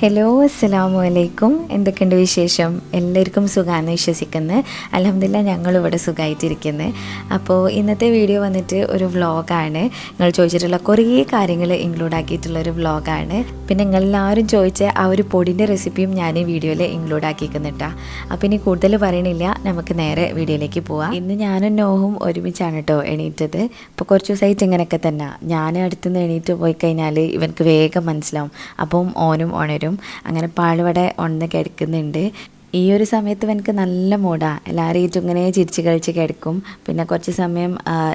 Hello അസ്സലാമു അലൈക്കും. എന്തൊക്കെയുണ്ട് വിശേഷം? എല്ലാവർക്കും സുഖമാണെന്ന് വിശ്വസിക്കുന്നത്. അൽഹംദുലില്ലാഹ് ഞങ്ങളിവിടെ സുഖമായിട്ടിരിക്കുന്നത്. അപ്പോൾ ഇന്നത്തെ വീഡിയോ വന്നിട്ട് ഒരു വ്ളോഗാണ്. നിങ്ങൾ ചോദിച്ചിട്ടുള്ള കുറേ കാര്യങ്ങൾ ഇൻക്ലൂഡ് ആക്കിയിട്ടുള്ളൊരു വ്ളോഗാണ്. പിന്നെ നിങ്ങളെല്ലാവരും ചോദിച്ച ആ ഒരു പൊടിൻ്റെ റെസിപ്പിയും ഞാൻ ഈ വീഡിയോയിൽ ഇൻക്ലൂഡ് ആക്കിക്കുന്നുട്ടാ. അപ്പോൾ ഇനി കൂടുതൽ പറയണില്ല, നമുക്ക് നേരെ വീഡിയോയിലേക്ക് പോവാം. ഇന്ന് ഞാനും നോഹും ഒരുമിച്ചാണ് കേട്ടോ എണീറ്റത്. ഇപ്പോൾ കുറച്ച് ദിവസമായിട്ട് ഇങ്ങനെയൊക്കെ തന്നെ. ഞാൻ അടുത്തുനിന്ന് എണീറ്റ് പോയി കഴിഞ്ഞാൽ ഇവനക്ക് വേഗം മനസ്സിലാവും. അപ്പം ഓനും ഉണരും. അങ്ങനെ പാളുവടെ ഉണന്ന് കിടക്കുന്നുണ്ട്. ഈ ഒരു സമയത്ത് എനിക്ക് നല്ല മൂടാണ്. എല്ലാവരും ഇങ്ങനെ ചിരിച്ച് കളിച്ച് കിടക്കും. പിന്നെ കുറച്ച് സമയം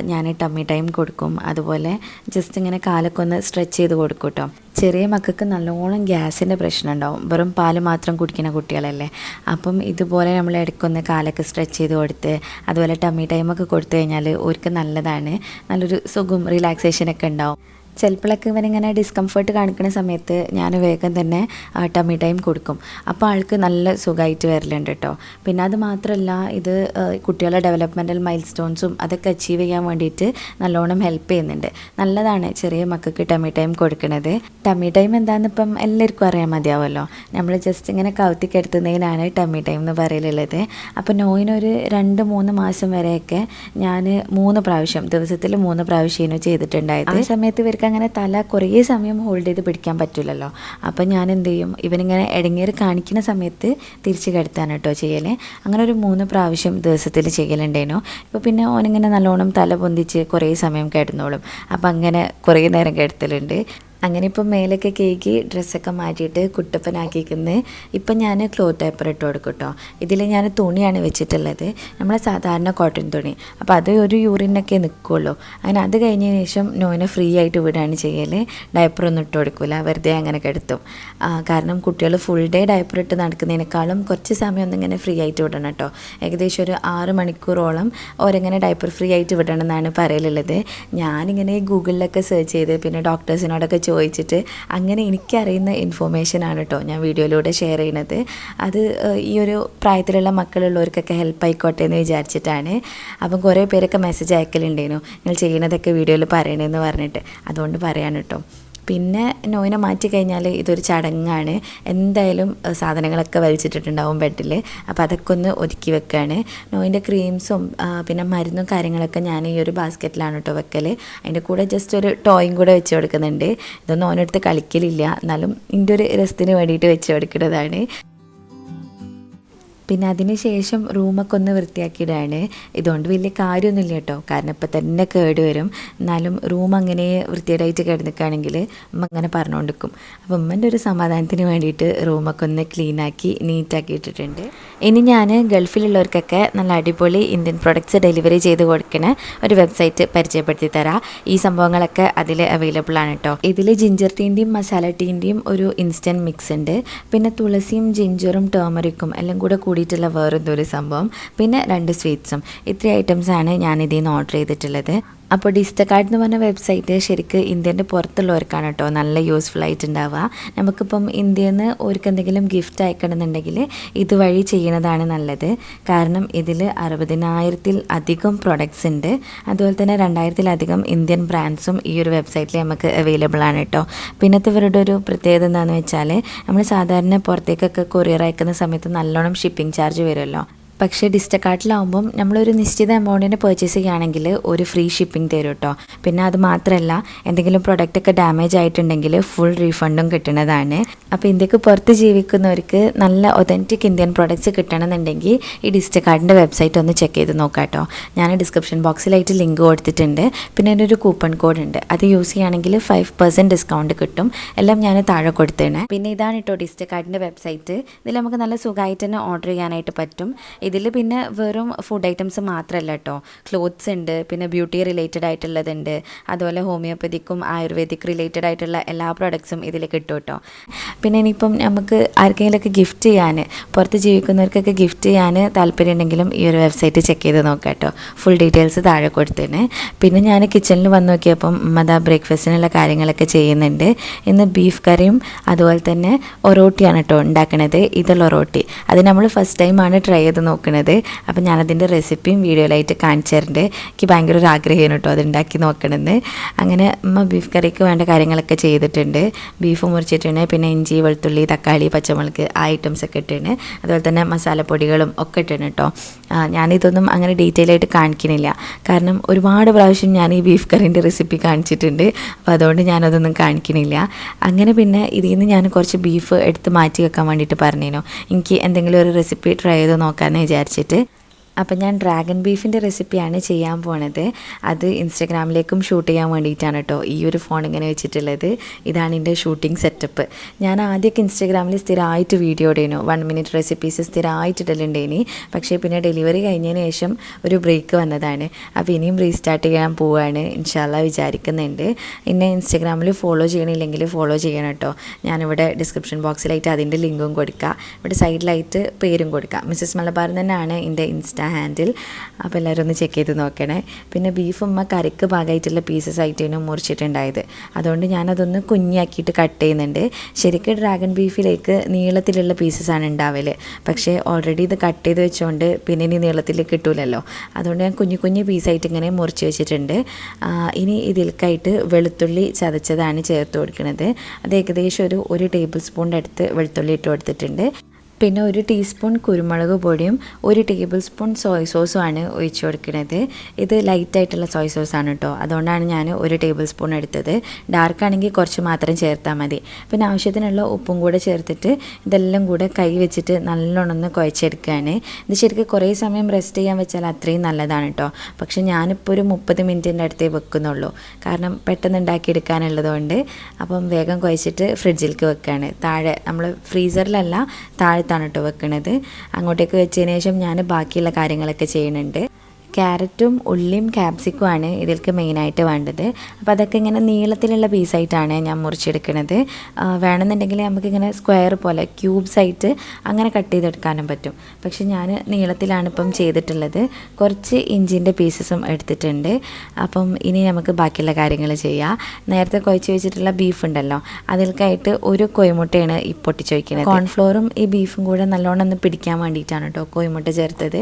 ഞാൻ ടമ്മി ടൈം കൊടുക്കും. അതുപോലെ ജസ്റ്റ് ഇങ്ങനെ കാലൊക്കെ ഒന്ന് സ്ട്രെച്ച് ചെയ്ത് കൊടുക്കും കേട്ടോ. ചെറിയ മക്കൾക്ക് നല്ലോണം ഗ്യാസിൻ്റെ പ്രശ്നം ഉണ്ടാവും. വെറും പാല് മാത്രം കുടിക്കുന്ന കുട്ടികളല്ലേ. അപ്പം ഇതുപോലെ നമ്മൾ ഇടയ്ക്കൊന്ന് കാലൊക്കെ സ്ട്രെച്ച് ചെയ്ത് കൊടുത്ത് അതുപോലെ ടമ്മി ടൈമൊക്കെ കൊടുത്തു കഴിഞ്ഞാൽ അവർക്ക് നല്ലതാണ്. നല്ലൊരു സുഖം റിലാക്സേഷനൊക്കെ ഉണ്ടാവും. ചിലപ്പോഴൊക്കെ ഇവനിങ്ങനെ ഡിസ്കംഫർട്ട് കാണിക്കുന്ന സമയത്ത് ഞാൻ വേഗം തന്നെ ടമ്മി ടൈം കൊടുക്കും. അപ്പോൾ ആൾക്ക് നല്ല സുഖമായിട്ട് വരലുണ്ട് കേട്ടോ. പിന്നെ അത് മാത്രമല്ല, ഇത് കുട്ടികളുടെ ഡെവലപ്മെൻറ്റൽ മൈൽ സ്റ്റോൺസും അതൊക്കെ അച്ചീവ് ചെയ്യാൻ വേണ്ടിയിട്ട് നല്ലോണം ഹെൽപ്പ് ചെയ്യുന്നുണ്ട്. നല്ലതാണ് ചെറിയ മക്കൾക്ക് ടമ്മി ടൈം കൊടുക്കുന്നത്. ടമ്മി ടൈം എന്താണെന്ന് ഇപ്പം എല്ലാവർക്കും അറിയാൻ മതിയാവുമല്ലോ. നമ്മൾ ജസ്റ്റ് ഇങ്ങനെ കൗത്തിക്കെടുത്തുന്നതിനാണ് ടമ്മി ടൈം എന്ന് പറയലുള്ളത്. അപ്പോൾ നോയിനൊരു 2-3 മാസം വരെയൊക്കെ ഞാൻ 3 പ്രാവശ്യം ദിവസത്തിൽ 3 പ്രാവശ്യം ചെയ്തിട്ടുണ്ടായത്. ആ സമയത്ത് ഇവർക്ക് അങ്ങനെ തല കുറേ സമയം ഹോൾഡ് ചെയ്ത് പിടിക്കാൻ പറ്റില്ലല്ലോ. അപ്പം ഞാൻ എന്ത് ചെയ്യും, ഇവനിങ്ങനെ ഇടങ്ങേറ് കാണിക്കുന്ന സമയത്ത് തിരിച്ച് കിടത്താണ് കേട്ടോ ചെയ്യൽ. അങ്ങനെ ഒരു 3 പ്രാവശ്യം ദിവസത്തിൽ ചെയ്യലുണ്ടേനോ. ഇപ്പോൾ പിന്നെ ഓനിങ്ങനെ നല്ലോണം തല പൊന്തിച്ച് കുറേ സമയം കിടന്നോളും. അപ്പം അങ്ങനെ കുറേ നേരം കിടത്തലുണ്ട്. അങ്ങനെ ഇപ്പം മേലൊക്കെ കേക്ക് ഡ്രസ്സൊക്കെ മാറ്റിയിട്ട് കുട്ടപ്പനാക്കിക്കുന്നത്. ഇപ്പം ഞാൻ ക്ലോത്ത് പേപ്പർ ഇട്ട് കൊടുക്കും കേട്ടോ. ഇതിൽ ഞാൻ തുണിയാണ് വെച്ചിട്ടുള്ളത്, നമ്മളെ സാധാരണ കോട്ടൺ തുണി. അപ്പോൾ അത് ഒരു യൂറിനൊക്കെ നിൽക്കുള്ളൂ. അങ്ങനെ അത് കഴിഞ്ഞതിന് ശേഷം നോയിനെ ഫ്രീ ആയിട്ട് വിടുകയാണ് ചെയ്യൽ. ഡയപ്പറൊന്നും ഇട്ട് കൊടുക്കില്ല, വെറുതെ അങ്ങനെ കിടത്തും. കാരണം കുട്ടികൾ ഫുൾ ഡേ ഡയപ്പർ ഇട്ട് നടക്കുന്നതിനേക്കാളും കുറച്ച് സമയം ഒന്നിങ്ങനെ ഫ്രീ ആയിട്ട് വിടണം കേട്ടോ. ഏകദേശം ഒരു 6 മണിക്കൂറോളം ഓരെങ്ങനെ ഡയപ്പർ ഫ്രീ ആയിട്ട് വിടണം എന്നാണ് പറയലുള്ളത്. ഞാനിങ്ങനെ ഗൂഗിളിലൊക്കെ സെർച്ച് ചെയ്ത് പിന്നെ ഡോക്ടേഴ്സിനോടൊക്കെ ചോദിച്ചിട്ട് അങ്ങനെ എനിക്കറിയുന്ന ഇൻഫോർമേഷനാണ് കേട്ടോ ഞാൻ വീഡിയോയിലൂടെ ഷെയർ ചെയ്യണത്. അത് ഈ ഒരു പ്രായത്തിലുള്ള മക്കളുള്ളവർക്കൊക്കെ ഹെൽപ്പ് ആയിക്കോട്ടെ എന്ന് വിചാരിച്ചിട്ടാണ്. അപ്പം കുറേ പേരൊക്കെ മെസ്സേജ് അയക്കലുണ്ടേനു, നിങ്ങൾ ചെയ്യണതൊക്കെ വീഡിയോയിൽ പറയണമെന്ന് പറഞ്ഞിട്ട്. അതുകൊണ്ട് പറയാണ് കേട്ടോ. പിന്നെ നോയിനെ മാറ്റി കഴിഞ്ഞാൽ ഇതൊരു ചടങ്ങാണ്. എന്തായാലും സാധനങ്ങളൊക്കെ വലിച്ചിട്ടിട്ടുണ്ടാവും ബെഡിൽ. അപ്പോൾ അതൊക്കെ ഒന്ന് ഒതുക്കി വെക്കുകയാണ്. നോയിൻ്റെ ക്രീംസും പിന്നെ മരുന്നും കാര്യങ്ങളൊക്കെ ഞാൻ ഈ ഒരു ബാസ്ക്കറ്റിലാണ് കേട്ടോ വെക്കൽ. അതിൻ്റെ കൂടെ ജസ്റ്റ് ഒരു ടോയും കൂടെ വെച്ച് കൊടുക്കുന്നുണ്ട്. ഇതൊന്നും ഓനെടുത്ത് കളിക്കലില്ല, എന്നാലും ഇതിൻ്റെ ഒരു രസത്തിന് വേണ്ടിയിട്ട് വെച്ച് കൊടുക്കുന്നതാണ്. പിന്നെ അതിന് ശേഷം റൂമൊക്കെ ഒന്ന് വൃത്തിയാക്കിയിടാണ്. ഇതുകൊണ്ട് വലിയ കാര്യമൊന്നുമില്ല കേട്ടോ, കാരണം ഇപ്പം തന്നെ കേട് വരും. എന്നാലും റൂം അങ്ങനെ വൃത്തിയായിട്ട് കിടന്നിക്കുകയാണെങ്കിൽ അമ്മ അങ്ങനെ പറഞ്ഞുകൊണ്ടിരിക്കും. അപ്പം അമ്മൻ്റെ ഒരു സമാധാനത്തിന് വേണ്ടിയിട്ട് റൂമൊക്കെ ഒന്ന് ക്ലീനാക്കി നീറ്റാക്കി ഇട്ടിട്ടുണ്ട്. ഇനി ഞാൻ ഗൾഫിലുള്ളവർക്കൊക്കെ നല്ല അടിപൊളി ഇന്ത്യൻ പ്രൊഡക്ട്സ് ഡെലിവറി ചെയ്ത് കൊടുക്കണ ഒരു വെബ്സൈറ്റ് പരിചയപ്പെടുത്തി തരാം. ഈ സംഭവങ്ങളൊക്കെ അതിൽ അവൈലബിൾ ആണ് കേട്ടോ. ഇതിൽ ജിഞ്ചർ ടീൻ്റെയും മസാല ടീൻ്റെയും ഒരു ഇൻസ്റ്റൻറ്റ് മിക്സ് ഉണ്ട്. പിന്നെ തുളസിയും ജിഞ്ചറും ടേമറിക്കും എല്ലാം കൂടെ കൂടിയിട്ടുള്ള വേറെന്തൊരു സംഭവം. പിന്നെ 2 സ്വീറ്റ്സും. ഇത്രയും ഐറ്റംസാണ് ഞാൻ ഇതിൽ നിന്ന് ഓർഡർ ചെയ്തിട്ടുള്ളത്. അപ്പോൾ ഡിസ്റ്റക്കാർഡ് എന്ന് പറഞ്ഞ വെബ്സൈറ്റ് ശരിക്കും ഇന്ത്യൻ്റെ പുറത്തുള്ളവർക്കാണ് കേട്ടോ നല്ല യൂസ്ഫുൾ ആയിട്ടുണ്ടാവുക. നമുക്കിപ്പം ഇന്ത്യയിൽ നിന്ന് അവർക്ക് എന്തെങ്കിലും ഗിഫ്റ്റ് അയക്കണമെന്നുണ്ടെങ്കിൽ ഇതുവഴി ചെയ്യുന്നതാണ് നല്ലത്. കാരണം ഇതിൽ 60,000-ൽ അധികം പ്രൊഡക്ട്സ് ഉണ്ട്. അതുപോലെ തന്നെ 2,000-ലധികം ഇന്ത്യൻ ബ്രാൻഡ്സും ഈ ഒരു വെബ്സൈറ്റിൽ നമുക്ക് അവൈലബിൾ ആണ് കേട്ടോ. പിന്നത്തെ ഇവരുടെ ഒരു പ്രത്യേകത എന്താണെന്ന് വെച്ചാൽ, നമ്മൾ സാധാരണ പുറത്തേക്കൊക്കെ കൊറിയർ അയക്കുന്ന സമയത്ത് നല്ലോണം ഷിപ്പിംഗ് ചാർജ് വരുമല്ലോ. പക്ഷേ ഡിസ്റ്റക്കാർട്ടിലാവുമ്പം നമ്മളൊരു നിശ്ചിത എമൗണ്ടിന് പർച്ചേസ് ചെയ്യുകയാണെങ്കിൽ ഒരു ഫ്രീ ഷിപ്പിംഗ് തരും കേട്ടോ. പിന്നെ അത് മാത്രമല്ല, എന്തെങ്കിലും പ്രൊഡക്റ്റൊക്കെ ഡാമേജ് ആയിട്ടുണ്ടെങ്കിൽ ഫുൾ റീഫണ്ടും കിട്ടുന്നതാണ്. അപ്പോൾ ഇന്ത്യക്ക് പുറത്ത് ജീവിക്കുന്നവർക്ക് നല്ല ഒതൻറ്റിക് ഇന്ത്യൻ പ്രൊഡക്ട്സ് കിട്ടണമെന്നുണ്ടെങ്കിൽ ഈ ഡിസ്റ്റക്കാർഡിൻ്റെ വെബ്സൈറ്റ് ഒന്ന് ചെക്ക് ചെയ്ത് നോക്കാം കേട്ടോ. ഞാൻ ഡിസ്ക്രിപ്ഷൻ ബോക്സിലായിട്ട് ലിങ്ക് കൊടുത്തിട്ടുണ്ട്. പിന്നെ അതിൻ്റെ ഒരു കൂപ്പൺ കോഡ് ഉണ്ട്, അത് യൂസ് ചെയ്യുകയാണെങ്കിൽ 5% ഡിസ്കൗണ്ട് കിട്ടും. എല്ലാം ഞാൻ താഴെ കൊടുത്തേണേ. പിന്നെ ഇതാണ് കേട്ടോ ഡിസ്റ്റക്കാർഡിൻ്റെ വെബ്സൈറ്റ്. ഇതിൽ നമുക്ക് നല്ല സുഖമായിട്ട് തന്നെ ഓർഡർ ചെയ്യാനായിട്ട് പറ്റും. ഇതിൽ പിന്നെ വെറും ഫുഡ് ഐറ്റംസ് മാത്രമല്ല കേട്ടോ, ക്ലോത്ത്സ് ഉണ്ട്, പിന്നെ ബ്യൂട്ടി റിലേറ്റഡ് ആയിട്ടുള്ളതുണ്ട്, അതുപോലെ ഹോമിയോപ്പതിക്കും ആയുർവേദിക് റിലേറ്റഡ് ആയിട്ടുള്ള എല്ലാ പ്രോഡക്ട്സും ഇതിൽ കിട്ടും കേട്ടോ. പിന്നെ ഇനിയിപ്പം നമുക്ക് ആർക്കെങ്കിലുമൊക്കെ ഗിഫ്റ്റ് ചെയ്യാൻ, പുറത്ത് ജീവിക്കുന്നവർക്കൊക്കെ ഗിഫ്റ്റ് ചെയ്യാൻ താല്പര്യം ഉണ്ടെങ്കിലും ഈ ഒരു വെബ്സൈറ്റ് ചെക്ക് ചെയ്ത് നോക്കാം കേട്ടോ. ഫുൾ ഡീറ്റെയിൽസ് താഴെ കൊടുത്തേനെ. പിന്നെ ഞാൻ കിച്ചണിൽ വന്ന് നോക്കിയപ്പം അമ്മ ബ്രേക്ക്ഫാസ്റ്റിനുള്ള കാര്യങ്ങളൊക്കെ ചെയ്യുന്നുണ്ട്. ഇന്ന് ബീഫ് കറിയും അതുപോലെ തന്നെ ഒറോട്ടിയാണ് കേട്ടോ ഉണ്ടാക്കണത്. ഇതുള്ള ഒറോട്ടി അത് നമ്മൾ ഫസ്റ്റ് ടൈമാണ് ട്രൈ ചെയ്ത് നോക്കുന്നത്. നോക്കുന്നത്. അപ്പോൾ ഞാനതിൻ്റെ റെസിപ്പിയും വീഡിയോയിലായിട്ട് കാണിച്ചു തരുന്നുണ്ട്. എനിക്ക് ഭയങ്കര ഒരു ആഗ്രഹമാണ് കേട്ടോ അത് ഉണ്ടാക്കി നോക്കണമെന്ന്. അങ്ങനെ അമ്മ ബീഫ് കറിക്ക് വേണ്ട കാര്യങ്ങളൊക്കെ ചെയ്തിട്ടുണ്ട്. ബീഫ് മുറിച്ചിട്ടുണ്ട്, പിന്നെ ഇഞ്ചി, വെളുത്തുള്ളി, തക്കാളി, പച്ചമുളക് ആ ഐറ്റംസൊക്കെ ഇട്ടിട്ടുണ്ട്. അതുപോലെ തന്നെ മസാലപ്പൊടികളും ഒക്കെ ഇട്ടിട്ടുണ്ട് കേട്ടോ. ഞാനിതൊന്നും അങ്ങനെ ഡീറ്റെയിൽ ആയിട്ട് കാണിക്കുന്നില്ല, കാരണം ഒരുപാട് പ്രാവശ്യം ഞാൻ ഈ ബീഫ് കറിൻ്റെ റെസിപ്പി കാണിച്ചിട്ടുണ്ട്. അപ്പോൾ അതുകൊണ്ട് ഞാനതൊന്നും കാണിക്കുന്നില്ല. അങ്ങനെ പിന്നെ ഇതിൽ നിന്ന് ഞാൻ കുറച്ച് ബീഫ് എടുത്ത് മാറ്റി വെക്കാൻ വേണ്ടിയിട്ട് പറഞ്ഞിരുന്നു, എനിക്ക് എന്തെങ്കിലും ഒരു റെസിപ്പി ട്രൈ ചെയ്ത് നോക്കാമെന്ന് വിചാരിച്ചിട്ട്. അപ്പം ഞാൻ ഡ്രാഗൺ ബീഫിൻ്റെ റെസിപ്പിയാണ് ചെയ്യാൻ പോണത്. അത് ഇൻസ്റ്റഗ്രാമിലേക്കും ഷൂട്ട് ചെയ്യാൻ വേണ്ടിയിട്ടാണ് കേട്ടോ ഈ ഒരു ഫോൺ ഇങ്ങനെ വെച്ചിട്ടുള്ളത്. ഇതാണ് എൻ്റെ ഷൂട്ടിംഗ് സെറ്റപ്പ്. ഞാൻ ആദ്യമൊക്കെ ഇൻസ്റ്റഗ്രാമിൽ സ്ഥിരമായിട്ട് വീഡിയോ ഇടേനു, 1 മിനിറ്റ് റെസിപ്പീസ് സ്ഥിരമായിട്ട് ഇടലുണ്ടേനി. പക്ഷേ പിന്നെ ഡെലിവറി കഴിഞ്ഞതിന് ശേഷം ഒരു ബ്രേക്ക് വന്നതാണ്. അപ്പോൾ ഇനിയും റീസ്റ്റാർട്ട് ചെയ്യാൻ പോവുകയാണ് ഇൻഷാല്ലാ വിചാരിക്കുന്നുണ്ട്. എന്നെ ഇൻസ്റ്റഗ്രാമിൽ ഫോളോ ചെയ്യണില്ലെങ്കിൽ ഫോളോ ചെയ്യണം കേട്ടോ. ഞാനിവിടെ ഡിസ്ക്രിപ്ഷൻ ബോക്സിലായിട്ട് അതിൻ്റെ ലിങ്കും കൊടുക്കുക, ഇവിടെ സൈഡിലായിട്ട് പേരും കൊടുക്കുക. മിസ്സസ് മലബാർ തന്നെയാണ് എൻ്റെ ഇൻസ്റ്റ ഹാൻഡിൽ. അപ്പോൾ എല്ലാവരും ഒന്ന് ചെക്ക് ചെയ്ത് നോക്കണേ. പിന്നെ ബീഫ് ഉമ്മ കറിക്ക് ഭാഗമായിട്ടുള്ള പീസസ് ആയിട്ടാണ് മുറിച്ചിട്ടുണ്ടായത്. അതുകൊണ്ട് ഞാനതൊന്ന് കുഞ്ഞാക്കിയിട്ട് കട്ട് ചെയ്യുന്നുണ്ട്. ശരിക്കും ഡ്രാഗൺ ബീഫിലേക്ക് നീളത്തിലുള്ള പീസസാണ് ഉണ്ടാവല്, പക്ഷേ ഓൾറെഡി ഇത് കട്ട് ചെയ്ത് വെച്ചുകൊണ്ട് പിന്നെ ഇനി നീളത്തിൽ കിട്ടൂലല്ലോ. അതുകൊണ്ട് ഞാൻ കുഞ്ഞു കുഞ്ഞു പീസായിട്ട് ഇങ്ങനെ മുറിച്ച് വെച്ചിട്ടുണ്ട്. ഇനി ഇതിലേക്കായിട്ട് വെളുത്തുള്ളി ചതച്ചതാണ് ചേർത്ത് കൊടുക്കുന്നത്. അത് ഏകദേശം ഒരു ടേബിൾ സ്പൂണിൻ്റെ അടുത്ത് വെളുത്തുള്ളി ഇട്ട് കൊടുത്തിട്ടുണ്ട്. പിന്നെ 1 ടീസ്പൂൺ കുരുമുളക് പൊടിയും 1 ടേബിൾ സ്പൂൺ സോയ് സോസുമാണ് ഒഴിച്ചു കൊടുക്കുന്നത്. ഇത് ലൈറ്റായിട്ടുള്ള സോയ് സോസാണ് കേട്ടോ, അതുകൊണ്ടാണ് ഞാൻ 1 ടേബിൾ സ്പൂൺ എടുത്തത്. ഡാർക്കാണെങ്കിൽ കുറച്ച് മാത്രം ചേർത്താൽ മതി. പിന്നെ ആവശ്യത്തിനുള്ള ഉപ്പും കൂടെ ചേർത്തിട്ട് ഇതെല്ലാം കൂടെ കൈ വെച്ചിട്ട് നല്ലോണം ഒന്ന് കുഴച്ചെടുക്കുകയാണ്. ഇത് ശരിക്കും കുറേ സമയം റെസ്റ്റ് ചെയ്യാൻ വെച്ചാൽ അത്രയും നല്ലതാണ് കേട്ടോ. പക്ഷേ ഞാനിപ്പോൾ ഒരു 30 മിനിറ്റിൻ്റെ അടുത്തേ വെക്കുന്നുള്ളൂ, കാരണം പെട്ടെന്ന് ഉണ്ടാക്കിയെടുക്കാനുള്ളതുകൊണ്ട്. അപ്പം വേഗം കുഴച്ചിട്ട് ഫ്രിഡ്ജിലേക്ക് വെക്കുകയാണ്. താഴെ നമ്മൾ ഫ്രീസറിലല്ല, താഴെ ട്ടോ വെക്കണത്. അങ്ങോട്ടേക്ക് വെച്ചതിന് ശേഷം ഞാൻ ബാക്കിയുള്ള കാര്യങ്ങളൊക്കെ ചെയ്യുന്നുണ്ട്. ക്യാരറ്റും ഉള്ളിയും ക്യാപ്സിക്കുമാണ് ഇതിലേക്ക് മെയിനായിട്ട് വേണ്ടത്. അപ്പോൾ അതൊക്കെ ഇങ്ങനെ നീളത്തിലുള്ള പീസായിട്ടാണ് ഞാൻ മുറിച്ചെടുക്കുന്നത്. വേണമെന്നുണ്ടെങ്കിൽ നമുക്കിങ്ങനെ സ്ക്വയർ പോലെ ക്യൂബ്സ് ആയിട്ട് അങ്ങനെ കട്ട് ചെയ്തെടുക്കാനും പറ്റും. പക്ഷെ ഞാൻ നീളത്തിലാണ് ഇപ്പം ചെയ്തിട്ടുള്ളത്. കുറച്ച് ഇഞ്ചിൻ്റെ പീസസും എടുത്തിട്ടുണ്ട്. അപ്പം ഇനി നമുക്ക് ബാക്കിയുള്ള കാര്യങ്ങൾ ചെയ്യാം. നേരത്തെ കുഴച്ച് വെച്ചിട്ടുള്ള ബീഫ് ഉണ്ടല്ലോ, അതിലേക്കായിട്ട് 1 കോഴിമുട്ടയാണ് ഈ പൊട്ടിച്ച് വയ്ക്കുന്നത്. കോൺഫ്ലോറും ഈ ബീഫും കൂടെ നല്ലോണം ഒന്ന് പിടിക്കാൻ വേണ്ടിയിട്ടാണ് കേട്ടോ കോഴിമുട്ട ചേർത്തത്.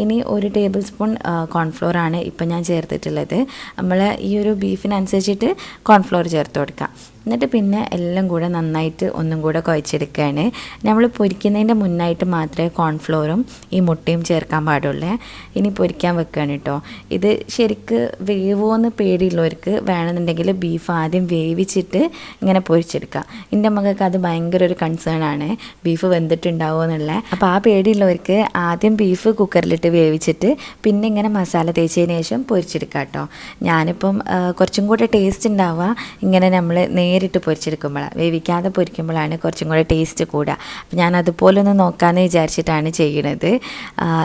ഇനി 1 ടേബിൾ സ്പൂൺ കോൺഫ്ലോറാണ് ഇപ്പം ഞാൻ ചേർത്തിട്ടുള്ളത്. നമ്മൾ ഈ ഒരു ബീഫിനനുസരിച്ചിട്ട് കോൺഫ്ലോർ ചേർത്ത് കൊടുക്കാം. എന്നിട്ട് പിന്നെ എല്ലാം കൂടെ നന്നായിട്ട് ഒന്നും കൂടെ കുഴച്ചെടുക്കുകയാണ്. നമ്മൾ പൊരിക്കുന്നതിൻ്റെ മുന്നായിട്ട് മാത്രമേ കോൺഫ്ലോറും ഈ മുട്ടയും ചേർക്കാൻ പാടുള്ളൂ. ഇനി പൊരിക്കാൻ വെക്കുകയാണ് കേട്ടോ. ഇത് ശരിക്ക് വേവോന്ന് പേടിയുള്ളവർക്ക് വേണമെന്നുണ്ടെങ്കിൽ ബീഫ് ആദ്യം വേവിച്ചിട്ട് ഇങ്ങനെ പൊരിച്ചെടുക്കാം. എൻ്റെ മകൾക്ക് അത് ഭയങ്കര ഒരു കൺസേൺ ആണ്, ബീഫ് വെന്തിട്ടുണ്ടാവുമോ എന്നുള്ള. അപ്പോൾ ആ പേടിയുള്ളവർക്ക് ആദ്യം ബീഫ് കുക്കറിലിട്ട് വേവിച്ചിട്ട് പിന്നെ ഇങ്ങനെ മസാല തേച്ചതിന് ശേഷം പൊരിച്ചെടുക്കാം കേട്ടോ. ഞാനിപ്പം കുറച്ചും കൂടെ ടേസ്റ്റ് ഉണ്ടാവുക ഇങ്ങനെ നമ്മൾ നേരിട്ട് പൊരിച്ചെടുക്കുമ്പോഴാണ്, വേവിക്കാതെ പൊരിക്കുമ്പോഴാണ് കുറച്ചും കൂടെ ടേസ്റ്റ് കൂടുക. അപ്പം ഞാൻ അതുപോലെ ഒന്ന് നോക്കാമെന്ന് വിചാരിച്ചിട്ടാണ് ചെയ്യണത്.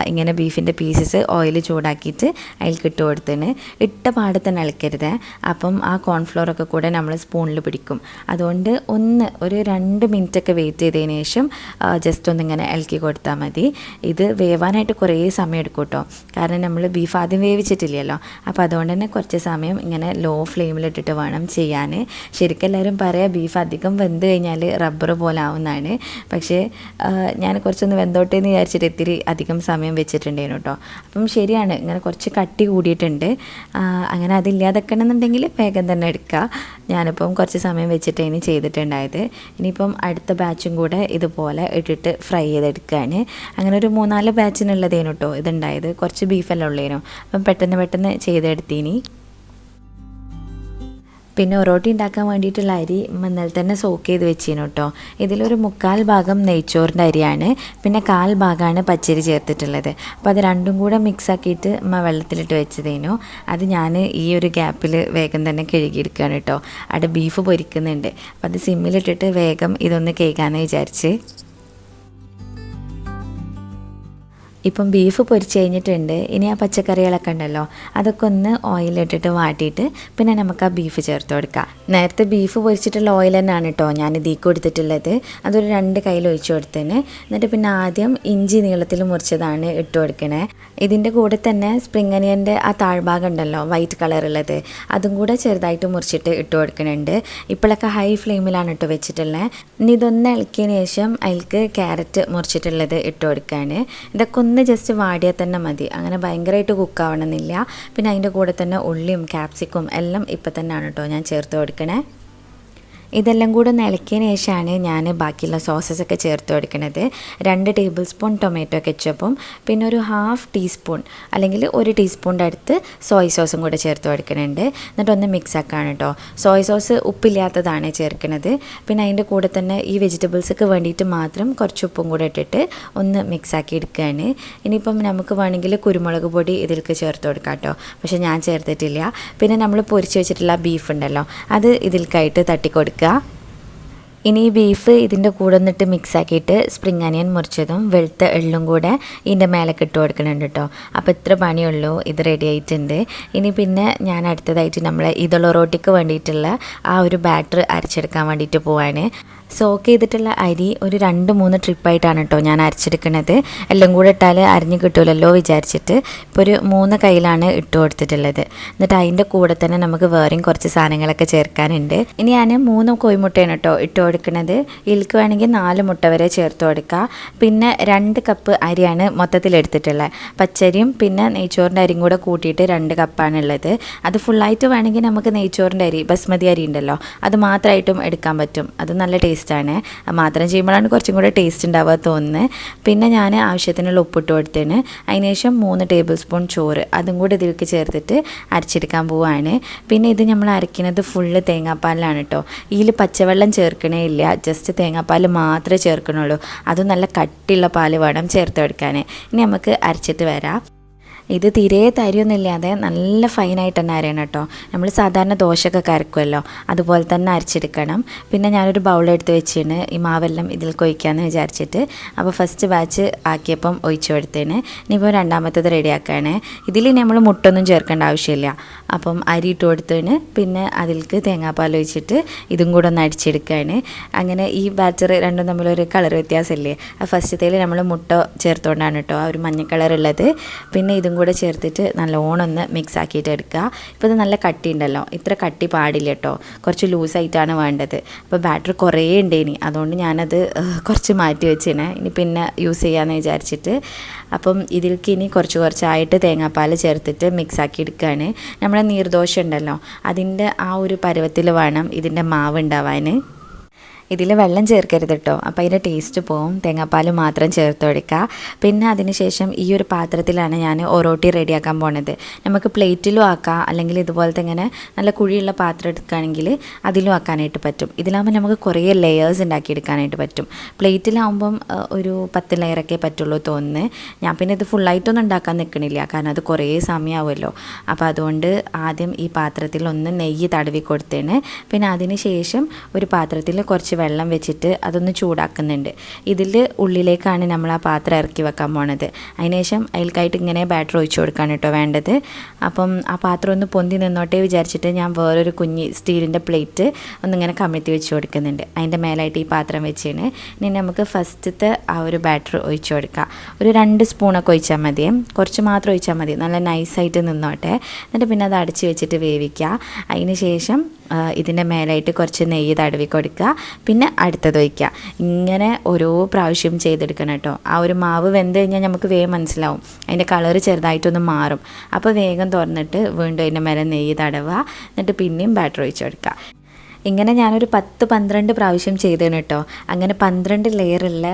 ഇങ്ങനെ ബീഫിൻ്റെ പീസസ് ഓയിൽ ചൂടാക്കിയിട്ട് അതിലേക്ക് ഇട്ട് കൊടുത്തിന്. ഇട്ട പാടെ തന്നെ ഇളക്കരുത്, അപ്പം ആ കോൺഫ്ലോറൊക്കെ കൂടെ നമ്മൾ സ്പൂണിൽ പിടിക്കും. അതുകൊണ്ട് ഒരു 2 മിനിറ്റൊക്കെ വെയിറ്റ് ചെയ്തതിന് ശേഷം ജസ്റ്റ് ഒന്നിങ്ങനെ ഇളക്കി കൊടുത്താൽ മതി. ഇത് വേവാനായിട്ട് കുറേ സമയം എടുക്കും കേട്ടോ, കാരണം നമ്മൾ ബീഫ് ആദ്യം വേവിച്ചിട്ടില്ലല്ലോ. അപ്പോൾ അതുകൊണ്ട് തന്നെ കുറച്ച് സമയം ഇങ്ങനെ ലോ ഫ്ലെയിമിലിട്ടിട്ട് വേണം ചെയ്യാൻ. ശരിക്കും എല്ലാവരും പറയാം ബീഫ് അധികം വെന്ത് കഴിഞ്ഞാൽ റബ്ബർ പോലെ ആവുന്നതാണ്. പക്ഷേ ഞാൻ കുറച്ചൊന്ന് വെന്തോട്ടേന്ന് വിചാരിച്ചിട്ട് ഇത്തിരി അധികം സമയം വെച്ചിട്ടുണ്ടായിരുന്നു കേട്ടോ. അപ്പം ശരിയാണ്, ഇങ്ങനെ കുറച്ച് കട്ടി കൂടിയിട്ടുണ്ട്. അങ്ങനെ അതില്ലാതെക്കണമെന്നുണ്ടെങ്കിൽ വേഗം തന്നെ എടുക്കുക. ഞാനിപ്പം കുറച്ച് സമയം വെച്ചിട്ടാണ് ചെയ്തിട്ടുണ്ടായത്. ഇനിയിപ്പം അടുത്ത ബാച്ചും കൂടെ ഇതുപോലെ ഇട്ടിട്ട് ഫ്രൈ ചെയ്തെടുക്കുകയാണ്. അങ്ങനെ ഒരു 3-4 ബാച്ചിനുള്ളതേനു കേട്ടോ ഇതുണ്ടായത്. കുറച്ച് ബീഫെല്ലാം ഉള്ളേനു, അപ്പം പെട്ടെന്ന് ചെയ്തെടുത്തീനി. പിന്നെ ഒറോട്ടി ഉണ്ടാക്കാൻ വേണ്ടിയിട്ടുള്ള അരി ഇന്നലെ തന്നെ സോക്ക് ചെയ്ത് വെച്ചിരുന്നു കേട്ടോ. ഇതിലൊരു 3/4 ഭാഗം നെയ്ച്ചോറിൻ്റെ അരിയാണ്, പിന്നെ 1/4 ഭാഗമാണ് പച്ചരി ചേർത്തിട്ടുള്ളത്. അപ്പോൾ അത് രണ്ടും കൂടെ മിക്സ് ആക്കിയിട്ട് വെള്ളത്തിലിട്ട് വെച്ചതേനു. അത് ഞാൻ ഈ ഒരു ഗ്യാപ്പിൽ വേഗം തന്നെ കഴുകിയെടുക്കുകയാണ് കേട്ടോ. അവിടെ ബീഫ് പൊരിക്കുന്നുണ്ട്, അപ്പോൾ അത് സിമ്മിലിട്ടിട്ട് വേഗം ഇതൊന്ന് കേൾക്കാമെന്ന് വിചാരിച്ച്. ഇപ്പം ബീഫ് പൊരിച്ച് കഴിഞ്ഞിട്ടുണ്ട്. ഇനി ആ പച്ചക്കറികളൊക്കെ ഉണ്ടല്ലോ അതൊക്കെ ഒന്ന് ഓയിലിട്ടിട്ട് വാട്ടിയിട്ട് പിന്നെ നമുക്ക് ആ ബീഫ് ചേർത്ത് കൊടുക്കാം. നേരത്തെ ബീഫ് പൊരിച്ചിട്ടുള്ള ഓയിൽ തന്നെയാണ് കേട്ടോ ഞാൻ ഇതിലേക്ക് കൊടുത്തിട്ടുള്ളത്. അതൊരു 2 കയ്യിൽ ഒഴിച്ചു കൊടുത്തതിന്. എന്നിട്ട് പിന്നെ ആദ്യം ഇഞ്ചി നീളത്തിൽ മുറിച്ചതാണ് ഇട്ട് കൊടുക്കണേ. ഇതിൻ്റെ കൂടെ തന്നെ സ്പ്രിംഗ് അനിയൻ്റെ ആ താഴ്ഭാഗം ഉണ്ടല്ലോ വൈറ്റ് കളറുള്ളത്, അതും കൂടെ ചെറുതായിട്ട് മുറിച്ചിട്ട് ഇട്ട് കൊടുക്കുന്നുണ്ട്. ഇപ്പോഴൊക്കെ ഹൈ ഫ്ലെയിമിലാണ് ഇട്ട് വെച്ചിട്ടുള്ളത്. ഇനി ഇതൊന്ന് ഇളക്കിയതിന് ശേഷം അതിലേക്ക് ക്യാരറ്റ് മുറിച്ചിട്ടുള്ളത് ഇട്ട് കൊടുക്കുകയാണ്. ഇതൊക്കെ ഒന്ന് ഒന്ന് ജസ്റ്റ് വാടിയാൽ തന്നെ മതി. അങ്ങനെ ഭയങ്കരമായിട്ട് കുക്കാവണമെന്നില്ല. പിന്നെ അതിൻ്റെ കൂടെ തന്നെ ഉള്ളിയും ക്യാപ്സിക്കും എല്ലാം ഇപ്പം തന്നെയാണ് കേട്ടോ ഞാൻ ചേർത്ത് കൊടുക്കണേ. ഇതെല്ലാം കൂടെ ഒന്ന് ഇളക്കിയതിന് ശേഷമാണ് ഞാൻ ബാക്കിയുള്ള സോസസൊക്കെ ചേർത്ത് കൊടുക്കുന്നത്. 2 ടേബിൾ സ്പൂൺ ടൊമാറ്റോ കെച്ചപ്പും പിന്നെ ഒരു 1/2 ടീസ്പൂൺ അല്ലെങ്കിൽ 1 ടീസ്പൂണിൻ്റെ അടുത്ത് സോയ് സോസും കൂടെ ചേർത്ത് കൊടുക്കുന്നുണ്ട്. എന്നിട്ട് ഒന്ന് മിക്സ് ആക്കാണ് കേട്ടോ. സോയ് സോസ് ഉപ്പില്ലാത്തതാണ് ചേർക്കുന്നത്. പിന്നെ അതിൻ്റെ കൂടെ തന്നെ ഈ വെജിറ്റബിൾസൊക്കെ വേണ്ടിയിട്ട് മാത്രം കുറച്ച് ഉപ്പും കൂടെ ഇട്ടിട്ട് ഒന്ന് മിക്സ് ആക്കി എടുക്കുകയാണ്. ഇനിയിപ്പം നമുക്ക് വേണമെങ്കിൽ കുരുമുളക് പൊടി ഇതിലേക്ക് ചേർത്ത് കൊടുക്കാം കേട്ടോ, പക്ഷേ ഞാൻ ചേർത്തിട്ടില്ല. പിന്നെ നമ്മൾ പൊരിച്ച് വെച്ചിട്ടുള്ള ബീഫ് ഉണ്ടല്ലോ, അത് ഇതിലേക്കായിട്ട് തട്ടിക്കൊടുക്കുക. ഇനി ഈ ബീഫ് ഇതിൻ്റെ കൂടെ നിന്നിട്ട് മിക്സ് ആക്കിയിട്ട് സ്പ്രിംഗ് അനിയൻ മുറിച്ചതും വെളുത്ത എള്ളും കൂടെ ഇതിൻ്റെ മേലേക്ക് ഇട്ട് കൊടുക്കുന്നുണ്ട് കേട്ടോ. അപ്പോൾ ഇത്ര പണിയുള്ളൂ, ഇത് റെഡി ആയിട്ടുണ്ട്. ഇനി പിന്നെ ഞാൻ അടുത്തതായിട്ട് നമ്മളെ ഇതള റോട്ടിക്ക് വേണ്ടിയിട്ടുള്ള ആ ഒരു ബാറ്റർ അരച്ചെടുക്കാൻ വേണ്ടിയിട്ട് പോവാണ്. സോക്ക് ചെയ്തിട്ടുള്ള അരി ഒരു 2-3 ട്രിപ്പായിട്ടാണ് കേട്ടോ ഞാൻ അരച്ചെടുക്കുന്നത്. എല്ലാം കൂടെ ഇട്ടാൽ അരിഞ്ഞ് കിട്ടുമല്ലോ വിചാരിച്ചിട്ട് ഇപ്പോൾ ഒരു 3 കയ്യിലാണ് ഇട്ട് കൊടുത്തിട്ടുള്ളത്. എന്നിട്ട് അതിൻ്റെ കൂടെ തന്നെ നമുക്ക് വേറെയും കുറച്ച് സാധനങ്ങളൊക്കെ ചേർക്കാനുണ്ട്. ഇനി ഞാൻ 3 കോഴിമുട്ടയാണ് കേട്ടോ ഇട്ട് കൊടുക്കുന്നത്. ഇതിലേക്ക് വേണമെങ്കിൽ 4 മുട്ട വരെ ചേർത്ത് കൊടുക്കുക. പിന്നെ 2 കപ്പ് അരിയാണ് മൊത്തത്തിൽ എടുത്തിട്ടുള്ളത്. പച്ചരിയും പിന്നെ നെയ്ച്ചോറിൻ്റെ അരിയും കൂടെ കൂട്ടിയിട്ട് 2 കപ്പാണുള്ളത്. അത് ഫുള്ളായിട്ട് വേണമെങ്കിൽ നമുക്ക് നെയ്ച്ചോറിൻ്റെ അരി ബസ്മതി അരി ഉണ്ടല്ലോ, അത് മാത്രമായിട്ടും എടുക്കാൻ പറ്റും. അത് നല്ല ടേസ്റ്റാണ്. മാത്രം ചെയ്യുമ്പോഴാണ് കുറച്ചും കൂടെ ടേസ്റ്റ് ഉണ്ടാവുക തോന്നുന്നത്. പിന്നെ ഞാൻ ആവശ്യത്തിനുള്ള ഉപ്പിട്ട് കൊടുത്തതിന് അതിനുശേഷം 3 ടേബിൾ സ്പൂൺ ചോറ് അതും കൂടി ഇതിലേക്ക് ചേർത്തിട്ട് അരച്ചെടുക്കാൻ പോവുകയാണ്. പിന്നെ ഇത് നമ്മൾ അരയ്ക്കുന്നത് ഫുള്ള് തേങ്ങാപ്പാലിലാണ് കേട്ടോ. ഇതിൽ പച്ചവെള്ളം ചേർക്കണേ ഇല്ല, ജസ്റ്റ് തേങ്ങാപ്പാൽ മാത്രമേ ചേർക്കണുള്ളൂ. അതും നല്ല കട്ടിയുള്ള പാല് വേണം ചേർത്ത് കൊടുക്കാൻ. ഇനി നമുക്ക് അരച്ചിട്ട് വരാം. ഇത് തീരെ തരിയൊന്നുമില്ലാതെ നല്ല ഫൈനായിട്ട് തന്നെ അരയണം കേട്ടോ. നമ്മൾ സാധാരണ ദോശയൊക്കെ അരക്കുമല്ലോ, അതുപോലെ തന്നെ അരച്ചെടുക്കണം. പിന്നെ ഞാനൊരു ബൗളെടുത്ത് വെച്ചിട്ട് ഈ മാവെല്ലാം ഇതിലേക്ക് ഒഴിക്കാമെന്ന് വിചാരിച്ചിട്ട് അപ്പോൾ ഫസ്റ്റ് ബാച്ച് ആക്കിയപ്പം ഒഴിച്ചു കൊടുത്തേന്. ഇനിയിപ്പോൾ രണ്ടാമത്തേത് റെഡിയാക്കുകയാണ്. ഇതിൽ നമ്മൾ മുട്ടൊന്നും ചേർക്കേണ്ട ആവശ്യമില്ല. അപ്പം അരി ഇട്ട് കൊടുത്തതിന് പിന്നെ അതിലേക്ക് തേങ്ങാപ്പാൽ ഒഴിച്ചിട്ട് ഇതും കൂടെ ഒന്ന് അടിച്ചെടുക്കുകയാണ്. അങ്ങനെ ഈ ബാറ്റർ രണ്ടും തമ്മിലൊരു കളർ വ്യത്യാസമില്ലേ, ആ ഫസ്റ്റത്തേൽ നമ്മൾ മുട്ട ചേർത്തുകൊണ്ടാണ് കേട്ടോ ആ ഒരു മഞ്ഞ കളറുള്ളത്. പിന്നെ ഇതും കൂടെ ചേർത്തിട്ട് നല്ലോണം ഒന്ന് മിക്സ് ആക്കിയിട്ട് എടുക്കുക. ഇപ്പോൾ ഇത് നല്ല കട്ടി ഉണ്ടല്ലോ, ഇത്ര കട്ടി പാടില്ല കേട്ടോ, കുറച്ച് ലൂസായിട്ടാണ് വേണ്ടത്. അപ്പോൾ ബാറ്റർ കുറേ ഉണ്ടേനി, അതുകൊണ്ട് ഞാനത് കുറച്ച് മാറ്റി വെച്ചേനെ, ഇനി പിന്നെ യൂസ് ചെയ്യാമെന്ന് വിചാരിച്ചിട്ട്. അപ്പം ഇതിലേക്ക് ഇനി കുറച്ചായിട്ട് തേങ്ങാപ്പാൽ ചേർത്തിട്ട് മിക്സ് ആക്കി എടുക്കുകയാണ്. നമ്മുടെ നീർദോശ ഉണ്ടല്ലോ, അതിൻ്റെ ആ ഒരു പരുവത്തിൽ വേണം ഇതിൻ്റെ മാവ് ഉണ്ടാവാൻ. ഇതിൽ വെള്ളം ചേർക്കരുത് കേട്ടോ, അപ്പോൾ അതിൻ്റെ ടേസ്റ്റ് പോവും. തേങ്ങാപ്പാൽ മാത്രം ചേർത്ത് കൊടുക്കുക. പിന്നെ അതിന് ശേഷം ഈ ഒരു പാത്രത്തിലാണ് ഞാൻ ഒറോട്ടി റെഡിയാക്കാൻ പോണത്. നമുക്ക് പ്ലേറ്റിലും ആക്കാം, അല്ലെങ്കിൽ ഇതുപോലത്തെ ഇങ്ങനെ നല്ല കുഴിയുള്ള പാത്രം എടുക്കുകയാണെങ്കിൽ അതിലും ആക്കാനായിട്ട് പറ്റും. ഇതിലാകുമ്പോൾ നമുക്ക് കുറേ ലെയേഴ്സ് ഉണ്ടാക്കിയെടുക്കാനായിട്ട് പറ്റും. പ്ലേറ്റിലാകുമ്പം ഒരു 10 ലെയറൊക്കെ പറ്റുള്ളൂ തോന്നുന്നു. ഞാൻ പിന്നെ ഇത് ഫുള്ളായിട്ടൊന്നും ഉണ്ടാക്കാൻ നിൽക്കണില്ല, കാരണം അത് കുറേ സമയമാവുമല്ലോ. അപ്പോൾ അതുകൊണ്ട് ആദ്യം ഈ പാത്രത്തിൽ ഒന്ന് നെയ്യ് തടവി കൊടുത്തേന്. പിന്നെ അതിന് ശേഷം ഒരു പാത്രത്തിൽ കുറച്ച് വെള്ളം വെച്ചിട്ട് അതൊന്ന് ചൂടാക്കുന്നുണ്ട്. ഇതിൽ ഉള്ളിലേക്കാണ് നമ്മൾ ആ പാത്രം ഇറക്കി വെക്കാൻ പോണത്. അതിനുശേഷം അതിലേക്കായിട്ട് ഇങ്ങനെ ബാറ്റർ ഒഴിച്ചു കൊടുക്കാൻ കേട്ടോ വേണ്ടത്. അപ്പം ആ പാത്രം ഒന്ന് പൊന്തി നിന്നോട്ടേ വിചാരിച്ചിട്ട് ഞാൻ വേറൊരു കുഞ്ഞി സ്റ്റീലിൻ്റെ പ്ലേറ്റ് ഒന്നിങ്ങനെ കമിഴ്ത്തി വെച്ച് കൊടുക്കുന്നുണ്ട്. അതിൻ്റെ മേലായിട്ട് ഈ പാത്രം വെച്ചാണ്. ഇനി നമുക്ക് ഫസ്റ്റത്തെ ആ ഒരു ബാറ്റർ ഒഴിച്ചു കൊടുക്കാം. ഒരു 2 സ്പൂണൊക്കെ ഒഴിച്ചാൽ മതി, കുറച്ച് മാത്രം ഒഴിച്ചാൽ മതി, നല്ല നൈസായിട്ട് നിന്നോട്ടെ. എന്നിട്ട് പിന്നെ അത് അടച്ച് വെച്ചിട്ട് വേവിക്കുക. അതിന് ശേഷം ഇതിൻ്റെ മേലായിട്ട് കുറച്ച് നെയ്യ് തടവി കൊടുക്കുക. പിന്നെ അടുത്തത് ഒഴിക്കുക. ഇങ്ങനെ ഓരോ പ്രാവശ്യം ചെയ്തെടുക്കണം കേട്ടോ. ആ ഒരു മാവ് വെന്ത് കഴിഞ്ഞാൽ നമുക്ക് വേഗം മനസ്സിലാവും, അതിൻ്റെ കളറ് ചെറുതായിട്ടൊന്ന് മാറും. അപ്പോൾ വേഗം തുറന്നിട്ട് വീണ്ടും അതിൻ്റെ മേലെ നെയ്യ് തടവുക. എന്നിട്ട് പിന്നെയും ബാറ്റർ ഒഴിച്ച് കൊടുക്കുക. ഇങ്ങനെ ഞാനൊരു 10-12 പ്രാവശ്യം ചെയ്തേന് കേട്ടോ. അങ്ങനെ 12 ലെയറുള്ള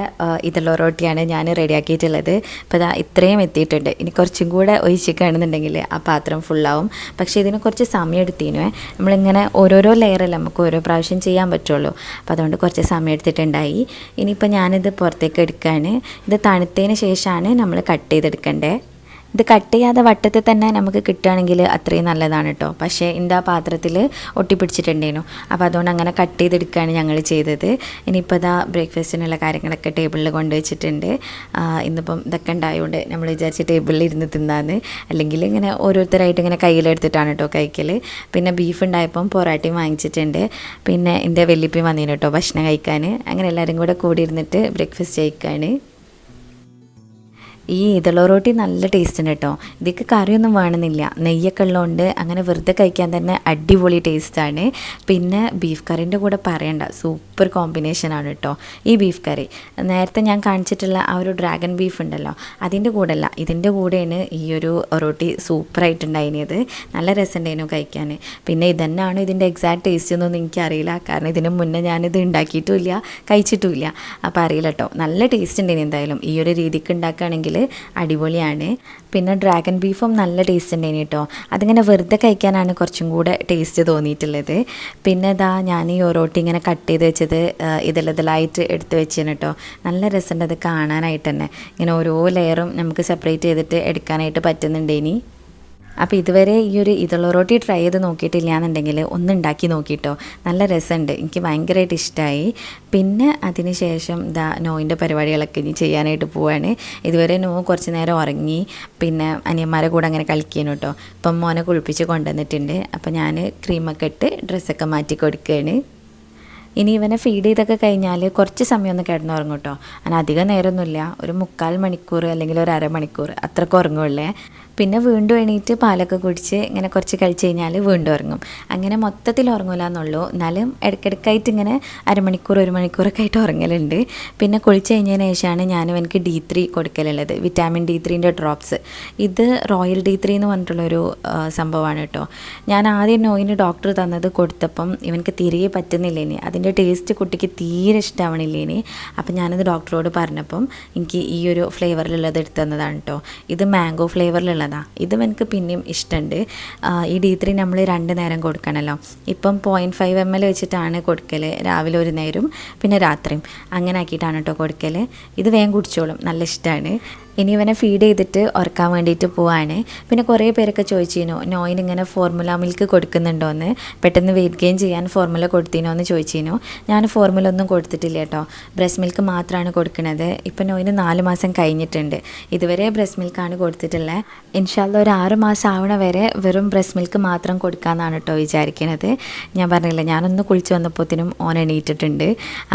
ഇതള റൊട്ടിയാണ് ഞാൻ റെഡിയാക്കിയിട്ടുള്ളത്. അപ്പോൾ ഇതാ ഇത്രയും എത്തിയിട്ടുണ്ട്. ഇനി കുറച്ചും കൂടെ ഒഴിച്ചിക്കുകയാണെന്നുണ്ടെങ്കിൽ ആ പാത്രം ഫുള്ളാവും. പക്ഷേ ഇതിന് കുറച്ച് സമയം എടുത്തിനുവേ. നമ്മളിങ്ങനെ ഓരോരോ ലെയറല്ല നമുക്ക് ഓരോ പ്രാവശ്യം ചെയ്യാൻ പറ്റുള്ളൂ. അപ്പോൾ അതുകൊണ്ട് കുറച്ച് സമയം എടുത്തിട്ടുണ്ടായി. ഇനിയിപ്പോൾ ഞാനിത് പുറത്തേക്ക് എടുക്കുകയാണ്. ഇത് തണുത്തതിന് ശേഷമാണ് നമ്മൾ കട്ട് ചെയ്തെടുക്കേണ്ടത്. ഇത് കട്ട് ചെയ്യാതെ വട്ടത്തിൽ തന്നെ നമുക്ക് കിട്ടുകയാണെങ്കിൽ അത്രയും നല്ലതാണ് കേട്ടോ. പക്ഷേ എൻ്റെ ആ പാത്രത്തിൽ ഒട്ടിപ്പിടിച്ചിട്ടുണ്ടേനു. അപ്പോൾ അതുകൊണ്ട് അങ്ങനെ കട്ട് ചെയ്തെടുക്കുകയാണ് ഞങ്ങൾ ചെയ്തത്. ഇനിയിപ്പോൾ ഇതാ ബ്രേക്ക്ഫാസ്റ്റിനുള്ള കാര്യങ്ങളൊക്കെ ടേബിളിൽ കൊണ്ടുവച്ചിട്ടുണ്ട്. ഇന്നിപ്പം ഇതൊക്കെ ഉണ്ടായതുകൊണ്ട് നമ്മൾ വിചാരിച്ച് ടേബിളിൽ ഇരുന്ന് തിന്നാന്ന്, അല്ലെങ്കിൽ ഇങ്ങനെ ഓരോരുത്തരായിട്ട് ഇങ്ങനെ കയ്യിലെടുത്തിട്ടാണ് കേട്ടോ കഴിക്കൽ. പിന്നെ ബീഫ് ഉണ്ടായപ്പം പൊറാട്ടയും വാങ്ങിച്ചിട്ടുണ്ട്. പിന്നെ എൻ്റെ വെല്ലിപ്പയും വന്നിരുന്നു കേട്ടോ ഭക്ഷണം കഴിക്കാൻ. അങ്ങനെ എല്ലാവരും കൂടെ കൂടി ഇരുന്നിട്ട് ബ്രേക്ക്ഫാസ്റ്റ് കഴിക്കുകയാണ്. ഈ ഇതള റൊട്ടി നല്ല ടേസ്റ്റ് ഉണ്ട് കേട്ടോ. ഇതിക്ക് കറിയൊന്നും വേണമെന്നില്ല, നെയ്യൊക്കെ ഉള്ളതുകൊണ്ട് അങ്ങനെ വെറുതെ കഴിക്കാൻ തന്നെ അടിപൊളി ടേസ്റ്റാണ്. പിന്നെ ബീഫ് കറീൻ്റെ കൂടെ പറയണ്ട, സൂപ്പർ കോമ്പിനേഷനാണ് കേട്ടോ ഈ ബീഫ് കറി. നേരത്തെ ഞാൻ കാണിച്ചിട്ടുള്ള ആ ഒരു ഡ്രാഗൺ ബീഫ് ഉണ്ടല്ലോ, അതിൻ്റെ കൂടെ അല്ല, ഇതിൻ്റെ കൂടെയാണ് ഈ ഒരു റൊട്ടി സൂപ്പറായിട്ടുണ്ടായിരുന്നത്. നല്ല രസമുണ്ടായിരുന്നു കഴിക്കാൻ. പിന്നെ ഇതന്നെയാണ് ഇതിൻ്റെ എക്സാക്ട് ടേസ്റ്റ് എന്നൊന്നും എനിക്കറിയില്ല, കാരണം ഇതിന് മുന്നേ ഞാനിത് ഉണ്ടാക്കിയിട്ടുമില്ല കഴിച്ചിട്ടുമില്ല, അപ്പോൾ അറിയില്ല കേട്ടോ. നല്ല ടേസ്റ്റ് ഉണ്ടായിരുന്നു എന്തായാലും. ഈ ഒരു രീതിക്ക് ഉണ്ടാക്കുകയാണെങ്കിൽ അടിപൊളിയാണ്. പിന്നെ ഡ്രാഗൺ ബീഫും നല്ല ടേസ്റ്റ് ഉണ്ടായിന് കേട്ടോ. അതിങ്ങനെ വെറുതെ കഴിക്കാനാണ് കുറച്ചും കൂടെ ടേസ്റ്റ് തോന്നിയിട്ടുള്ളത്. പിന്നെ ഇതാ ഞാൻ ഈ റൊട്ടി ഇങ്ങനെ കട്ട് ചെയ്ത് വെച്ചത് ഇതിലായിട്ട് എടുത്ത് വെച്ചാണ് കേട്ടോ. നല്ല രസമുണ്ട് അത് കാണാനായിട്ട് തന്നെ. ഇങ്ങനെ ഓരോ ലെയറും നമുക്ക് സെപ്പറേറ്റ് ചെയ്തിട്ട് എടുക്കാനായിട്ട് പറ്റുന്നുണ്ടേനി. അപ്പോൾ ഇതുവരെ ഈ ഒരു ഇതള റൊട്ടി ട്രൈ ചെയ്ത് നോക്കിയിട്ടില്ല എന്നുണ്ടെങ്കിൽ ഒന്ന് ഉണ്ടാക്കി നോക്കിയിട്ടോ. നല്ല രസമുണ്ട്, എനിക്ക് ഭയങ്കരമായിട്ട് ഇഷ്ടമായി. പിന്നെ അതിന് ശേഷം നോയിൻ്റെ പരിപാടികളൊക്കെ ഇനി ചെയ്യാനായിട്ട് പോവാണ്. ഇതുവരെ കുറച്ച് നേരം ഉറങ്ങി, പിന്നെ അനിയന്മാരെ കൂടെ അങ്ങനെ കളിക്കാനും കേട്ടോ. ഇപ്പം മോനെ കുളിപ്പിച്ച് കൊണ്ടുവന്നിട്ടുണ്ട്. അപ്പോൾ ഞാൻ ക്രീമൊക്കെ ഇട്ട് ഡ്രസ്സൊക്കെ മാറ്റി കൊടുക്കുകയാണ്. ഇനി ഇവനെ ഫീഡ് ചെയ്തൊക്കെ കഴിഞ്ഞാൽ കുറച്ച് സമയം ഒന്ന് കിടന്നുറങ്ങും കേട്ടോ. അങ്ങനെ അധികം നേരമൊന്നുമില്ല, ഒരു 3/4 മണിക്കൂർ അല്ലെങ്കിൽ ഒരു അരമണിക്കൂർ അത്രയ്ക്ക് ഉറങ്ങുള്ളേ. പിന്നെ വീണ്ടും എണീറ്റ് പാലൊക്കെ കുടിച്ച് ഇങ്ങനെ കുറച്ച് കഴിച്ച് കഴിഞ്ഞാൽ വീണ്ടും ഉറങ്ങും. അങ്ങനെ മൊത്തത്തിൽ ഉറങ്ങില്ല എന്നുള്ളൂ, എന്നാലും ഇടയ്ക്കിടയ്ക്കായിട്ട് ഇങ്ങനെ അരമണിക്കൂർ 1 മണിക്കൂറൊക്കെ ആയിട്ട് ഉറങ്ങലുണ്ട്. പിന്നെ കുളിച്ച് കഴിഞ്ഞതിന് ശേഷമാണ് ഞാൻ എനിക്ക് D3 കൊടുക്കലുള്ളത്, വിറ്റാമിൻ D3ൻ്റെ ഡ്രോപ്സ്. ഇത് റോയൽ D3 എന്ന് പറഞ്ഞിട്ടുള്ളൊരു സംഭവമാണ് കേട്ടോ. ഞാൻ ആദ്യം നോയിന് ഡോക്ടർ തന്നത് കൊടുത്തപ്പം ഇവനക്ക് തിരികെ പറ്റുന്നില്ലേനി, അതിൻ്റെ ടേസ്റ്റ് കുട്ടിക്ക് തീരെ ഇഷ്ടമാവണില്ലേനി. അപ്പം ഞാനത് ഡോക്ടറോട് പറഞ്ഞപ്പം എനിക്ക് ഈ ഒരു ഫ്ലേവറിലുള്ളത് എടുത്തു തന്നതാണ് കേട്ടോ. ഇത് മാംഗോ ഫ്ലേവറിലുള്ളത്. ഇത് എനിക്ക് പിന്നെയും ഇഷ്ടമുണ്ട്. ഈ D3 നമ്മൾ 2 നേരം കൊടുക്കണമല്ലോ. ഇപ്പം 0.5 ml വെച്ചിട്ടാണ് കൊടുക്കൽ, രാവിലെ ഒരു നേരം പിന്നെ രാത്രിയും അങ്ങനെ ആക്കിയിട്ടാണ് കേട്ടോ കൊടുക്കൽ. ഇത് വേഗം കുടിച്ചോളും, നല്ല ഇഷ്ടമാണ്. ഇനി ഇവനെ ഫീഡ് ചെയ്തിട്ട് ഉറക്കാൻ വേണ്ടിയിട്ട് പോവാണ്. പിന്നെ കുറേ പേരൊക്കെ ചോദിച്ചിരുന്നു നോയിന് ഇങ്ങനെ ഫോർമുല മിൽക്ക് കൊടുക്കുന്നുണ്ടോയെന്ന്, പെട്ടെന്ന് വെയിറ്റ് ഗെയിൻ ചെയ്യാൻ ഫോർമുല കൊടുത്തിനോ എന്ന് ചോദിച്ചിരുന്നു. ഞാൻ ഫോർമുല ഒന്നും കൊടുത്തിട്ടില്ല കേട്ടോ, ബ്രസ്റ്റ് മിൽക്ക് മാത്രമാണ് കൊടുക്കുന്നത്. ഇപ്പം നോയിന് 4 മാസം കഴിഞ്ഞിട്ടുണ്ട്. ഇതുവരെ ബ്രസ്റ്റ് മിൽക്കാണ് കൊടുത്തിട്ടുള്ളത്. ഇൻഷാല്ലാ ഒരു 6 മാസം ആവണ വരെ വെറും ബ്രസ്റ്റ് മിൽക്ക് മാത്രം കൊടുക്കാമെന്നാണ് കേട്ടോ വിചാരിക്കുന്നത്. ഞാൻ പറഞ്ഞില്ല, ഞാനൊന്ന് കുളിച്ച് വന്നപ്പോഴത്തേനും ഓൻ എണീറ്റിട്ടുണ്ട്.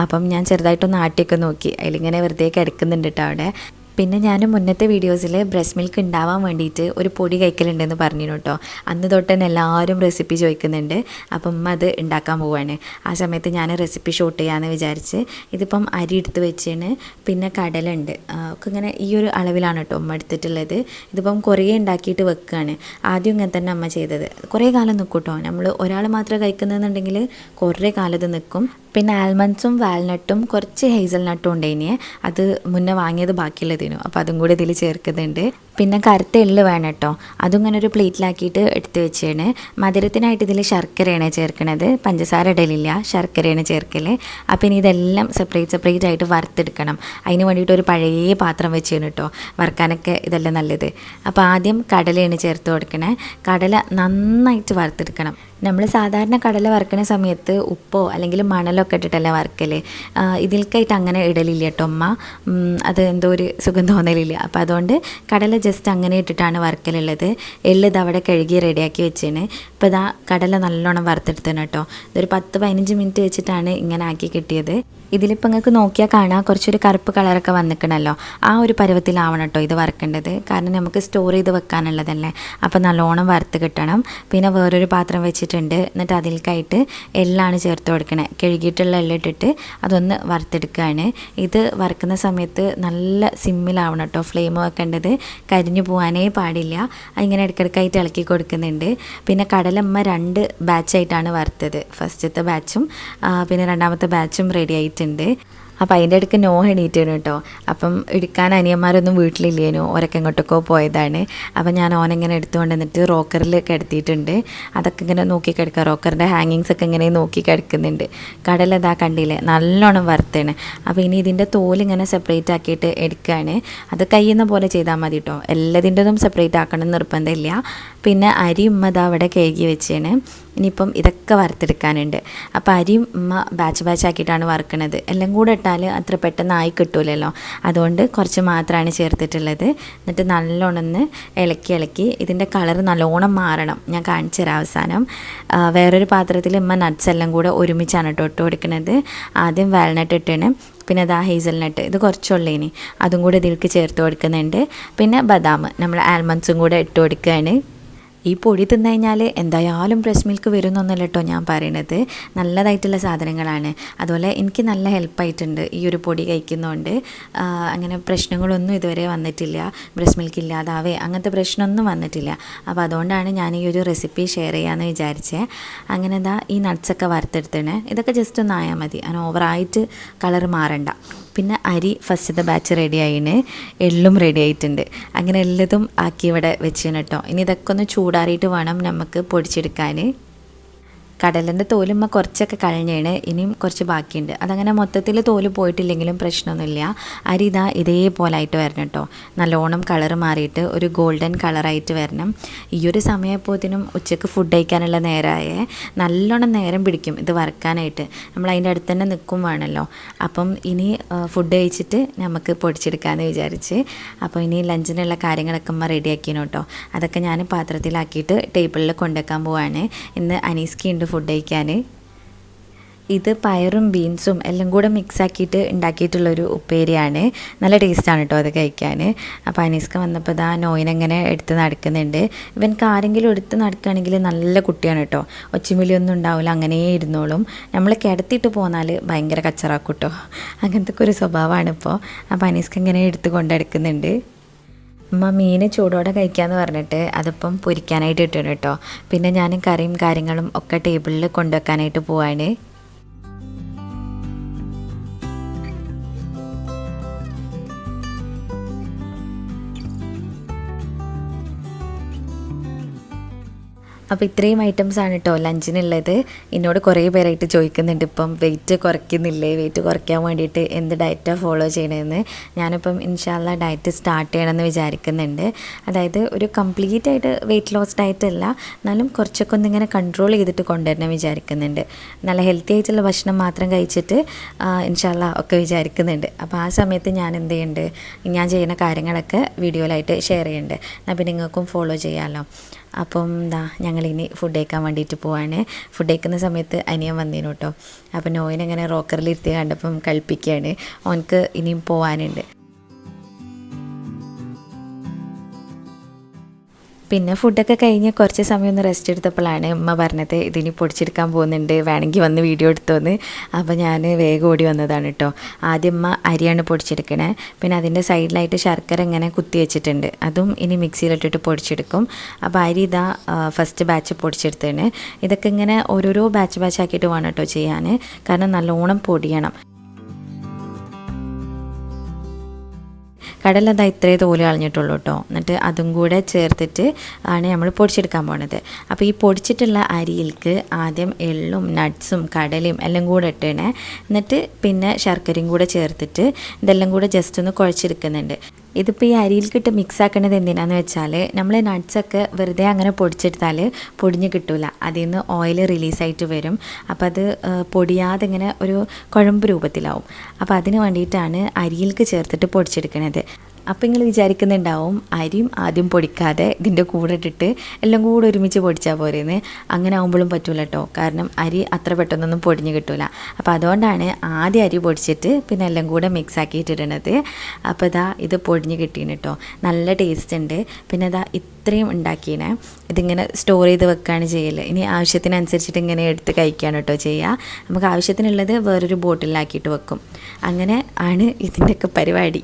അപ്പം ഞാൻ ചെറുതായിട്ടൊന്ന് ആട്ടിയൊക്കെ നോക്കി, അതിലിങ്ങനെ വെറുതെ കിടക്കുന്നുണ്ട് കേട്ടോ അവിടെ. പിന്നെ ഞാൻ മുന്നത്തെ വീഡിയോസിൽ ബ്രസ്റ്റ് മിൽക്ക് ഉണ്ടാവാൻ വേണ്ടിയിട്ട് ഒരു പൊടി കഴിക്കലുണ്ടെന്ന് പറഞ്ഞിരുന്നു കേട്ടോ. അന്ന് തൊട്ട് തന്നെ എല്ലാവരും റെസിപ്പി ചോദിക്കുന്നുണ്ട്. അപ്പം അത് ഉണ്ടാക്കാൻ പോവാണ്. ആ സമയത്ത് ഞാൻ റെസിപ്പി ഷൂട്ട് ചെയ്യാമെന്ന് വിചാരിച്ച് ഇതിപ്പം അരി എടുത്ത് വെച്ചാണ്. പിന്നെ കടലുണ്ട് ഒക്കെ ഇങ്ങനെ ഈ ഒരു അളവിലാണ് കേട്ടോ അമ്മ എടുത്തിട്ടുള്ളത്. ഇതിപ്പം കുറേ ഉണ്ടാക്കിയിട്ട് വെക്കുകയാണ്. ആദ്യം ഇങ്ങനെ തന്നെ അമ്മ ചെയ്തത്. കുറേ കാലം നിൽക്കും കേട്ടോ, നമ്മൾ ഒരാൾ മാത്രം കഴിക്കുന്നതെന്നുണ്ടെങ്കിൽ കുറേ കാലത്ത് നിൽക്കും. പിന്നെ ആൽമണ്ട്സും വാൽനട്ടും കുറച്ച് ഹേസൽനട്ടും ഉണ്ടായിനെ, അത് മുന്നേ വാങ്ങിയത് ബാക്കിയുള്ളതിനും, അപ്പോൾ അതും കൂടി ഇതിൽ ചേർക്കുന്നുണ്ട്. പിന്നെ കറുത്ത എള്ള് വേണം കേട്ടോ, അതും ഇങ്ങനെ ഒരു പ്ലേറ്റിലാക്കിയിട്ട് എടുത്ത് വെച്ചാണ്. മധുരത്തിനായിട്ട് ഇതിൽ ശർക്കരയാണ് ചേർക്കണത്, പഞ്ചസാര ഇടലില്ല, ശർക്കരയാണ് ചേർക്കൽ. അപ്പോൾ ഇനി ഇതെല്ലാം സെപ്പറേറ്റ് ആയിട്ട് വറുത്തെടുക്കണം. അതിന് വേണ്ടിയിട്ട് ഒരു പഴയ പാത്രം വെച്ചാണ് കേട്ടോ വറുക്കാനൊക്കെ ഇതെല്ലാം നല്ലത്. അപ്പോൾ ആദ്യം കടലയാണ് ചേർത്ത് കൊടുക്കണേ. കടല നന്നായിട്ട് വറുത്തെടുക്കണം. നമ്മൾ സാധാരണ കടല വറുക്കുന്ന സമയത്ത് ഉപ്പോ അല്ലെങ്കിൽ മണലൊക്കെ ഇട്ടിട്ടല്ലേ വറുക്കൽ. ഇതിൽക്കായിട്ട് അങ്ങനെ ഇടലില്ല കേട്ടോ അമ്മ, അത് എന്തോ ഒരു സുഖം തോന്നലില്ല. അപ്പോൾ അതുകൊണ്ട് കടല ജസ്റ്റ് അങ്ങനെ ഇട്ടിട്ടാണ് വറുക്കലുള്ളത്. എള്ള് ഇതവിടെ കഴുകി റെഡിയാക്കി വെച്ചാണ്. ഇപ്പോൾ ഇതാ കടല നല്ലോണം വറുത്തെടുത്തതാണ് കേട്ടോ. ഇതൊരു 10-15 മിനിറ്റ് വെച്ചിട്ടാണ് ഇങ്ങനെ ആക്കി കിട്ടിയത്. ഇതിലിപ്പോൾ നിങ്ങൾക്ക് നോക്കിയാൽ കാണാം കുറച്ചൊരു കറുപ്പ് കളറൊക്കെ വന്നിക്കണമല്ലോ. ആ ഒരു പരുവത്തിലാവണം കേട്ടോ ഇത് വറുക്കേണ്ടത്, കാരണം നമുക്ക് സ്റ്റോർ ചെയ്ത് വെക്കാനുള്ളതല്ലേ. അപ്പോൾ നല്ലോണം വറുത്ത് കിട്ടണം. പിന്നെ വേറൊരു പാത്രം വെച്ചിട്ടുണ്ട്, എന്നിട്ട് അതിലേക്കായിട്ട് എള്ളാണ് ചേർത്ത് കൊടുക്കണേ. കഴുകിയിട്ടുള്ള എള്ളിട്ടിട്ട് അതൊന്ന് വറുത്തെടുക്കുകയാണ്. ഇത് വറുക്കുന്ന സമയത്ത് നല്ല സിമ്മിലാവണം കേട്ടോ ഫ്ലെയിം വെക്കേണ്ടത്, കരിഞ്ഞു പോകാനേ പാടില്ല. ഇങ്ങനെ ഇടയ്ക്കിടയ്ക്കായിട്ട് ഇളക്കി കൊടുക്കുന്നുണ്ട്. പിന്നെ കടലമ്മ 2 ബാച്ചായിട്ടാണ് വറുത്തത്. ഫസ്റ്റത്തെ ബാച്ചും പിന്നെ രണ്ടാമത്തെ ബാച്ചും റെഡി ആയിട്ടുണ്ട്. അപ്പോൾ അതിൻ്റെ ഇടയ്ക്ക് എണീറ്റാണ് കേട്ടോ. അപ്പം എടുക്കാൻ അനിയന്മാരൊന്നും വീട്ടിലില്ലേനു, ഓരൊക്കെ എങ്ങോട്ടൊക്കെ പോയതാണ്. അപ്പം ഞാൻ ഓനെങ്ങനെ എടുത്തുകൊണ്ട് വന്നിട്ട് റോക്കറിൽ കിടത്തിയിട്ടുണ്ട്. അതൊക്കെ ഇങ്ങനെ നോക്കി കിടക്കുക, റോക്കറിൻ്റെ ഹാങ്ങിങ്സ് ഒക്കെ ഇങ്ങനെ നോക്കി കിടക്കുന്നുണ്ട്. കടല ഇതാ കണ്ടില്ലേ നല്ലോണം വറുത്താണ്. അപ്പോൾ ഇനി ഇതിൻ്റെ തോലിങ്ങനെ സെപ്പറേറ്റ് ആക്കിയിട്ട് എടുക്കുകയാണ്. അത് കഴിയുന്ന പോലെ ചെയ്താൽ മതി കേട്ടോ, എല്ലാത്തിൻ്റെതും സെപ്പറേറ്റ് ആക്കണം നിർബന്ധമില്ല. പിന്നെ അരി ഉമ്മ ഇതാ അവിടെ കഴുകി വെച്ചാണ്. ഇനിയിപ്പം ഇതൊക്കെ വറുത്തെടുക്കാനുണ്ട്. അപ്പോൾ അരിയും ഉമ്മ ബാച്ച് ആക്കിയിട്ടാണ് വറുക്കണത്. എല്ലാം കൂടെ ഇട്ടാൽ അത്ര പെട്ടെന്ന് ആയി കിട്ടൂലല്ലോ, അതുകൊണ്ട് കുറച്ച് മാത്രമാണ് ചേർത്തിട്ടുള്ളത്. എന്നിട്ട് നല്ലോണം ഒന്ന് ഇളക്കി ഇതിൻ്റെ കളർ നല്ലോണം മാറണം. ഞാൻ കാണിച്ചു തരാം അവസാനം. വേറൊരു പാത്രത്തിൽ ഉമ്മ നട്ട്സ് എല്ലാം കൂടെ ഒരുമിച്ചാണ് കേട്ടോ ഇട്ട് കൊടുക്കുന്നത്. ആദ്യം വാൽനട്ട് ഇട്ടാണ്, പിന്നെ അതാ ഹേസൽനട്ട് ഇത് കുറച്ചുള്ളേനി അതും കൂടെ ഇതിലേക്ക് ചേർത്ത് കൊടുക്കുന്നുണ്ട്. പിന്നെ ബദാം നമ്മൾ ആൽമണ്ട്സും കൂടെ ഇട്ട് കൊടുക്കുകയാണ്. ഈ പൊടി തിന്നു കഴിഞ്ഞാൽ എന്തായാലും ബ്രസ്റ്റ് മിൽക്ക് വരുന്നൊന്നുമല്ല കേട്ടോ ഞാൻ പറയണത്, നല്ലതായിട്ടുള്ള സാധനങ്ങളാണ്. അതുപോലെ എനിക്ക് നല്ല ഹെൽപ്പായിട്ടുണ്ട് ഈ ഒരു പൊടി കഴിക്കുന്നതുകൊണ്ട്. അങ്ങനെ പ്രശ്നങ്ങളൊന്നും ഇതുവരെ വന്നിട്ടില്ല, ബ്രസ്റ്റ് മിൽക്ക് ഇല്ലാതാവേ അങ്ങനത്തെ പ്രശ്നമൊന്നും വന്നിട്ടില്ല. അപ്പോൾ അതുകൊണ്ടാണ് ഞാൻ ഈ ഒരു റെസിപ്പി ഷെയർ ചെയ്യാമെന്ന് വിചാരിച്ചത്. അങ്ങനെ എന്താ ഈ നട്ട്സൊക്കെ വറുത്തെടുത്തണേ, ഇതൊക്കെ ജസ്റ്റ് ഒന്ന് ആയാൽ മതി, അങ്ങനെ ഓവറായിട്ട് കളർ മാറണ്ട. പിന്നെ അരി ഫസ്റ്റത്തെ ബാച്ച് റെഡി ആയിന്, എള്ളും റെഡി ആയിട്ടുണ്ട്. അങ്ങനെ എല്ലതും ആക്കി ഇവിടെ വെച്ചിന് കേട്ടോ. ഇനി ഇതൊക്കെ ഒന്ന് ചൂടാറിയിട്ട് വേണം നമുക്ക് പൊടിച്ചെടുക്കാൻ. കടലിൻ്റെ തോലുമ്മ കുറച്ചൊക്കെ കഴിഞ്ഞാണ്, ഇനിയും കുറച്ച് ബാക്കിയുണ്ട്. അതങ്ങനെ മൊത്തത്തിൽ തോല് പോയിട്ടില്ലെങ്കിലും പ്രശ്നമൊന്നുമില്ല. അരി ഇതാ ഇതേപോലായിട്ട് വരണം കേട്ടോ, നല്ലോണം കളർ മാറിയിട്ട് ഒരു ഗോൾഡൻ കളറായിട്ട് വരണം. ഈ ഒരു സമയപ്പോഴത്തേനും ഉച്ചയ്ക്ക് ഫുഡ് കഴിക്കാനുള്ള നേരമായേ, നല്ലോണം നേരം പിടിക്കും ഇത് വറുക്കാനായിട്ട്, നമ്മൾ അതിൻ്റെ അടുത്ത് തന്നെ നിൽക്കും വേണമല്ലോ. അപ്പം ഇനി ഫുഡ് കഴിച്ചിട്ട് നമുക്ക് പൊടിച്ചെടുക്കാമെന്ന് വിചാരിച്ച്. അപ്പോൾ ഇനി ലഞ്ചിനുള്ള കാര്യങ്ങളൊക്കെ അമ്മ റെഡിയാക്കിനോ കേട്ടോ. അതൊക്കെ ഞാൻ പാത്രത്തിലാക്കിയിട്ട് ടേബിളിൽ കൊണ്ടുവയ്ക്കാൻ പോവാണ്. ഇന്ന് അനീസ്കി ഉണ്ട് ഫുഡ് കഴിക്കാൻ. ഇത് പയറും ബീൻസും എല്ലാം കൂടെ മിക്സാക്കിയിട്ട് ഉണ്ടാക്കിയിട്ടുള്ളൊരു ഉപ്പേരിയാണ്. നല്ല ടേസ്റ്റാണ് കേട്ടോ അത് കഴിക്കാൻ. അപ്പോൾ അനീസ്ക വന്നപ്പോൾ ഇതാ നോയിനെങ്ങനെ എടുത്ത് നടക്കുന്നുണ്ട്. ഇവനക്ക് ആരെങ്കിലും എടുത്ത് നടക്കുകയാണെങ്കിൽ നല്ല കുട്ടിയാണ് കേട്ടോ, ഒച്ചിമിലിയൊന്നും ഉണ്ടാവില്ല, അങ്ങനെ ഇരുന്നോളും. നമ്മൾ കിടത്തിയിട്ട് പോന്നാൽ ഭയങ്കര കച്ചറാക്കും കേട്ടോ, അങ്ങനത്തെ ഒരു സ്വഭാവമാണ് ഇപ്പോൾ. അപ്പോൾ അനീസ്ക ഇങ്ങനെ എടുത്ത് കൊണ്ടെടുക്കുന്നുണ്ട്. അമ്മ മീൻ ചൂടോടെ കഴിക്കാമെന്ന് പറഞ്ഞിട്ട് അതിപ്പം പൊരിക്കാനായിട്ട് ഇട്ടിട്ടുണ്ട് കേട്ടോ. പിന്നെ ഞാൻ കറിയും കാര്യങ്ങളും ഒക്കെ ടേബിളിൽ കൊണ്ടുവെക്കാനായിട്ട് പോവാണ്. അപ്പോൾ ഇത്രയും ഐറ്റംസാണ് കേട്ടോ ലഞ്ചിനുള്ളത്. എന്നോട് കുറേ പേരായിട്ട് ചോദിക്കുന്നുണ്ട് ഇപ്പം വെയിറ്റ് കുറയ്ക്കുന്നില്ലേ, വെയിറ്റ് കുറയ്ക്കാൻ വേണ്ടിയിട്ട് എന്ത് ഡയറ്റാണ് ഫോളോ ചെയ്യണമെന്ന്. ഞാനിപ്പം ഇൻഷാല്ല ഡയറ്റ് സ്റ്റാർട്ട് ചെയ്യണമെന്ന് വിചാരിക്കുന്നുണ്ട്. അതായത് ഒരു കംപ്ലീറ്റ് ആയിട്ട് വെയിറ്റ് ലോസ് ഡയറ്റ് അല്ല, എന്നാലും കുറച്ചൊക്കെ ഒന്നിങ്ങനെ കൺട്രോൾ ചെയ്തിട്ട് കൊണ്ടുവരണം വിചാരിക്കുന്നുണ്ട്. നല്ല ഹെൽത്തി ആയിട്ടുള്ള ഭക്ഷണം മാത്രം കഴിച്ചിട്ട് ഇൻഷാല്ല ഒക്കെ വിചാരിക്കുന്നുണ്ട്. അപ്പോൾ ആ സമയത്ത് ഞാൻ എന്ത് ചെയ്യുന്നുണ്ട്, ഞാൻ ചെയ്യുന്ന കാര്യങ്ങളൊക്കെ വീഡിയോയിലായിട്ട് ഷെയർ ചെയ്യുന്നുണ്ട്. എന്നാൽ പിന്നെ നിങ്ങൾക്കും ഫോളോ ചെയ്യാമല്ലോ. അപ്പം എന്താ ഞങ്ങളിനി ഫുഡ് കഴിക്കാൻ വേണ്ടിയിട്ട് പോവാണ്. ഫുഡ് കഴിക്കുന്ന സമയത്ത് അനിയൻ വന്നേനു കേട്ടോ. അപ്പം നോയിനങ്ങനെ റോക്കറിലിരുത്തി കണ്ടപ്പം കളിപ്പിക്കുകയാണ്, ഓനക്ക് ഇനിയും പോകാനുണ്ട്. പിന്നെ ഫുഡൊക്കെ കഴിഞ്ഞ് കുറച്ച് സമയം ഒന്ന് റെസ്റ്റ് എടുത്തപ്പോഴാണ് ഉമ്മ പറഞ്ഞത് ഇതിനി പൊടിച്ചെടുക്കാൻ പോകുന്നുണ്ട്, വേണമെങ്കിൽ വന്ന് വീഡിയോ എടുത്തോന്ന്. അപ്പോൾ ഞാൻ വേഗം ഓടി വന്നതാണ് കേട്ടോ. ആദ്യം ഉമ്മ അരിയാണ് പൊടിച്ചെടുക്കണേ. പിന്നെ അതിൻ്റെ സൈഡിലായിട്ട് ശർക്കര ഇങ്ങനെ കുത്തി വെച്ചിട്ടുണ്ട്, അതും ഇനി മിക്സിയിലിട്ടിട്ട് പൊടിച്ചെടുക്കും. അപ്പോൾ അരി ഇതാ ഫസ്റ്റ് ബാച്ച് പൊടിച്ചെടുത്തതാണ്. ഇതൊക്കെ ഇങ്ങനെ ഓരോരോ ബാച്ച് ആക്കിയിട്ട് വേണം കേട്ടോ ചെയ്യാൻ, കാരണം നല്ലോണം പൊടിയണം. കടലതാ ഇത്രേ തോല് കളഞ്ഞിട്ടുള്ളൂ കേട്ടോ. എന്നിട്ട് അതും കൂടെ ചേർത്തിട്ട് ആണ് നമ്മൾ പൊടിച്ചെടുക്കാൻ പോണത്. അപ്പോൾ ഈ പൊടിച്ചിട്ടുള്ള അരിയിലേക്ക് ആദ്യം എള്ളും നട്ട്സും കടലയും എല്ലാം കൂടെ ഇട്ടണേ. എന്നിട്ട് പിന്നെ ശർക്കരയും കൂടെ ചേർത്തിട്ട് ഇതെല്ലാം കൂടെ ജസ്റ്റ് ഒന്ന് കുഴച്ചെടുക്കുന്നുണ്ട്. ഇതിപ്പോൾ ഈ അരിയിൽക്കിട്ട് മിക്സ് ആക്കേണ്ടത് എന്തിനാന്ന് വെച്ചാൽ നമ്മൾ നട്ട്സൊക്കെ വെറുതെ അങ്ങനെ പൊടിച്ചെടുത്താൽ പൊടിഞ്ഞ് കിട്ടില്ല, അതിൽ നിന്ന് ഓയിൽ റിലീസായിട്ട് വരും. അപ്പോൾ അത് പൊടിയാതെ ഇങ്ങനെ ഒരു കുഴമ്പ് രൂപത്തിലാവും. അപ്പോൾ അതിന് വേണ്ടിയിട്ടാണ് അരിയിലേക്ക് ചേർത്തിട്ട് പൊടിച്ചെടുക്കണത്. അപ്പോൾ നിങ്ങൾ വിചാരിക്കുന്നുണ്ടാവും അരിയും ആദ്യം പൊടിക്കാതെ ഇതിൻ്റെ കൂടെ ഇട്ടിട്ട് എല്ലാം കൂടെ ഒരുമിച്ച് പൊടിച്ചാൽ പോരെന്ന്. അങ്ങനെ ആകുമ്പോഴും പറ്റൂല കേട്ടോ, കാരണം അരി അത്ര പെട്ടെന്നൊന്നും പൊടിഞ്ഞ് കിട്ടില്ല. അപ്പോൾ അതുകൊണ്ടാണ് ആദ്യം അരി പൊടിച്ചിട്ട് പിന്നെ എല്ലാം കൂടെ മിക്സ് ആക്കിയിട്ടിടണത്. അപ്പോൾ ഇതാ ഇത് പൊടിഞ്ഞ് കിട്ടീന് കേട്ടോ, നല്ല ടേസ്റ്റ് ഉണ്ട്. പിന്നെ ഇതാ ഇത്രയും ഉണ്ടാക്കിയേ, ഇതിങ്ങനെ സ്റ്റോർ ചെയ്ത് വെക്കുകയാണ് ചെയ്യൽ. ഇനി ആവശ്യത്തിനനുസരിച്ചിട്ട് ഇങ്ങനെ എടുത്ത് കഴിക്കുകയാണ് കേട്ടോ ചെയ്യുക. നമുക്ക് ആവശ്യത്തിനുള്ളത് വേറൊരു ബോട്ടിലാക്കിയിട്ട് വെക്കും. അങ്ങനെ ആണ് ഇതിൻ്റെയൊക്കെ പരിപാടി.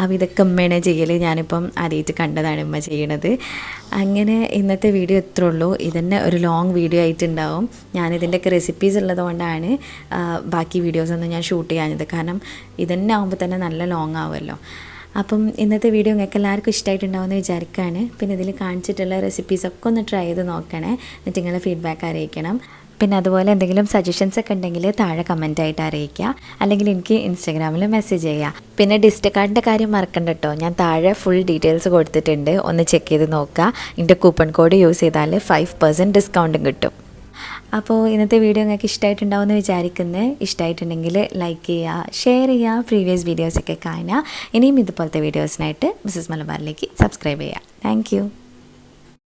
അപ്പോൾ ഇതൊക്കെ ഉമ്മയാണ് ചെയ്യൽ, ഞാനിപ്പം ആദ്യമായിട്ട് കണ്ടതാണ് ഉമ്മ ചെയ്യണത്. അങ്ങനെ ഇന്നത്തെ വീഡിയോ ഇത്രേ ഉള്ളൂ. ഇതന്നെ ഒരു ലോങ് വീഡിയോ ആയിട്ടുണ്ടാവും. ഞാനിതിൻ്റെയൊക്കെ റെസിപ്പീസ് ഉള്ളതുകൊണ്ടാണ് ബാക്കി വീഡിയോസൊന്നും ഞാൻ ഷൂട്ട് ചെയ്യാഞ്ഞത്, കാരണം ഇതന്നെ ആകുമ്പോൾ തന്നെ നല്ല ലോങ് ആവുമല്ലോ. അപ്പം ഇന്നത്തെ വീഡിയോ നിങ്ങൾക്ക് എല്ലാവർക്കും ഇഷ്ടമായിട്ടുണ്ടാവുമെന്ന് വിചാരിക്കുകയാണ്. പിന്നെ ഇതിൽ കാണിച്ചിട്ടുള്ള റെസിപ്പീസൊക്കെ ഒന്ന് ട്രൈ ചെയ്ത് നോക്കണേ, എന്നിട്ട് നിങ്ങളുടെ ഫീഡ്ബാക്ക് അറിയിക്കണം. പിന്നെ അതുപോലെ എന്തെങ്കിലും സജഷൻസ് ഒക്കെ ഉണ്ടെങ്കിൽ താഴെ കമൻറ്റായിട്ട് അറിയിക്കുക, അല്ലെങ്കിൽ എനിക്ക് ഇൻസ്റ്റാഗ്രാമിൽ മെസ്സേജ് ചെയ്യുക. പിന്നെ ഡിജിറ്റൽ കാർഡിൻ്റെ കാര്യം മറക്കണ്ട കേട്ടോ, ഞാൻ താഴെ ഫുൾ ഡീറ്റെയിൽസ് കൊടുത്തിട്ടുണ്ട്, ഒന്ന് ചെക്ക് ചെയ്ത് നോക്കുക. എൻ്റെ കൂപ്പൺ കോഡ് യൂസ് ചെയ്താൽ 5% ഡിസ്കൗണ്ടും കിട്ടും. അപ്പോൾ ഇന്നത്തെ വീഡിയോ നിങ്ങൾക്ക് ഇഷ്ടമായിട്ടുണ്ടാവുമെന്ന് വിചാരിക്കുന്നത്. ഇഷ്ടമായിട്ടുണ്ടെങ്കിൽ ലൈക്ക് ചെയ്യുക, ഷെയർ ചെയ്യുക, പ്രീവിയസ് വീഡിയോസൊക്കെ കാണുക. ഇനിയും ഇതുപോലത്തെ വീഡിയോസിനായിട്ട് മിസ്സസ് മലബാറിലേക്ക് സബ്സ്ക്രൈബ് ചെയ്യുക. താങ്ക്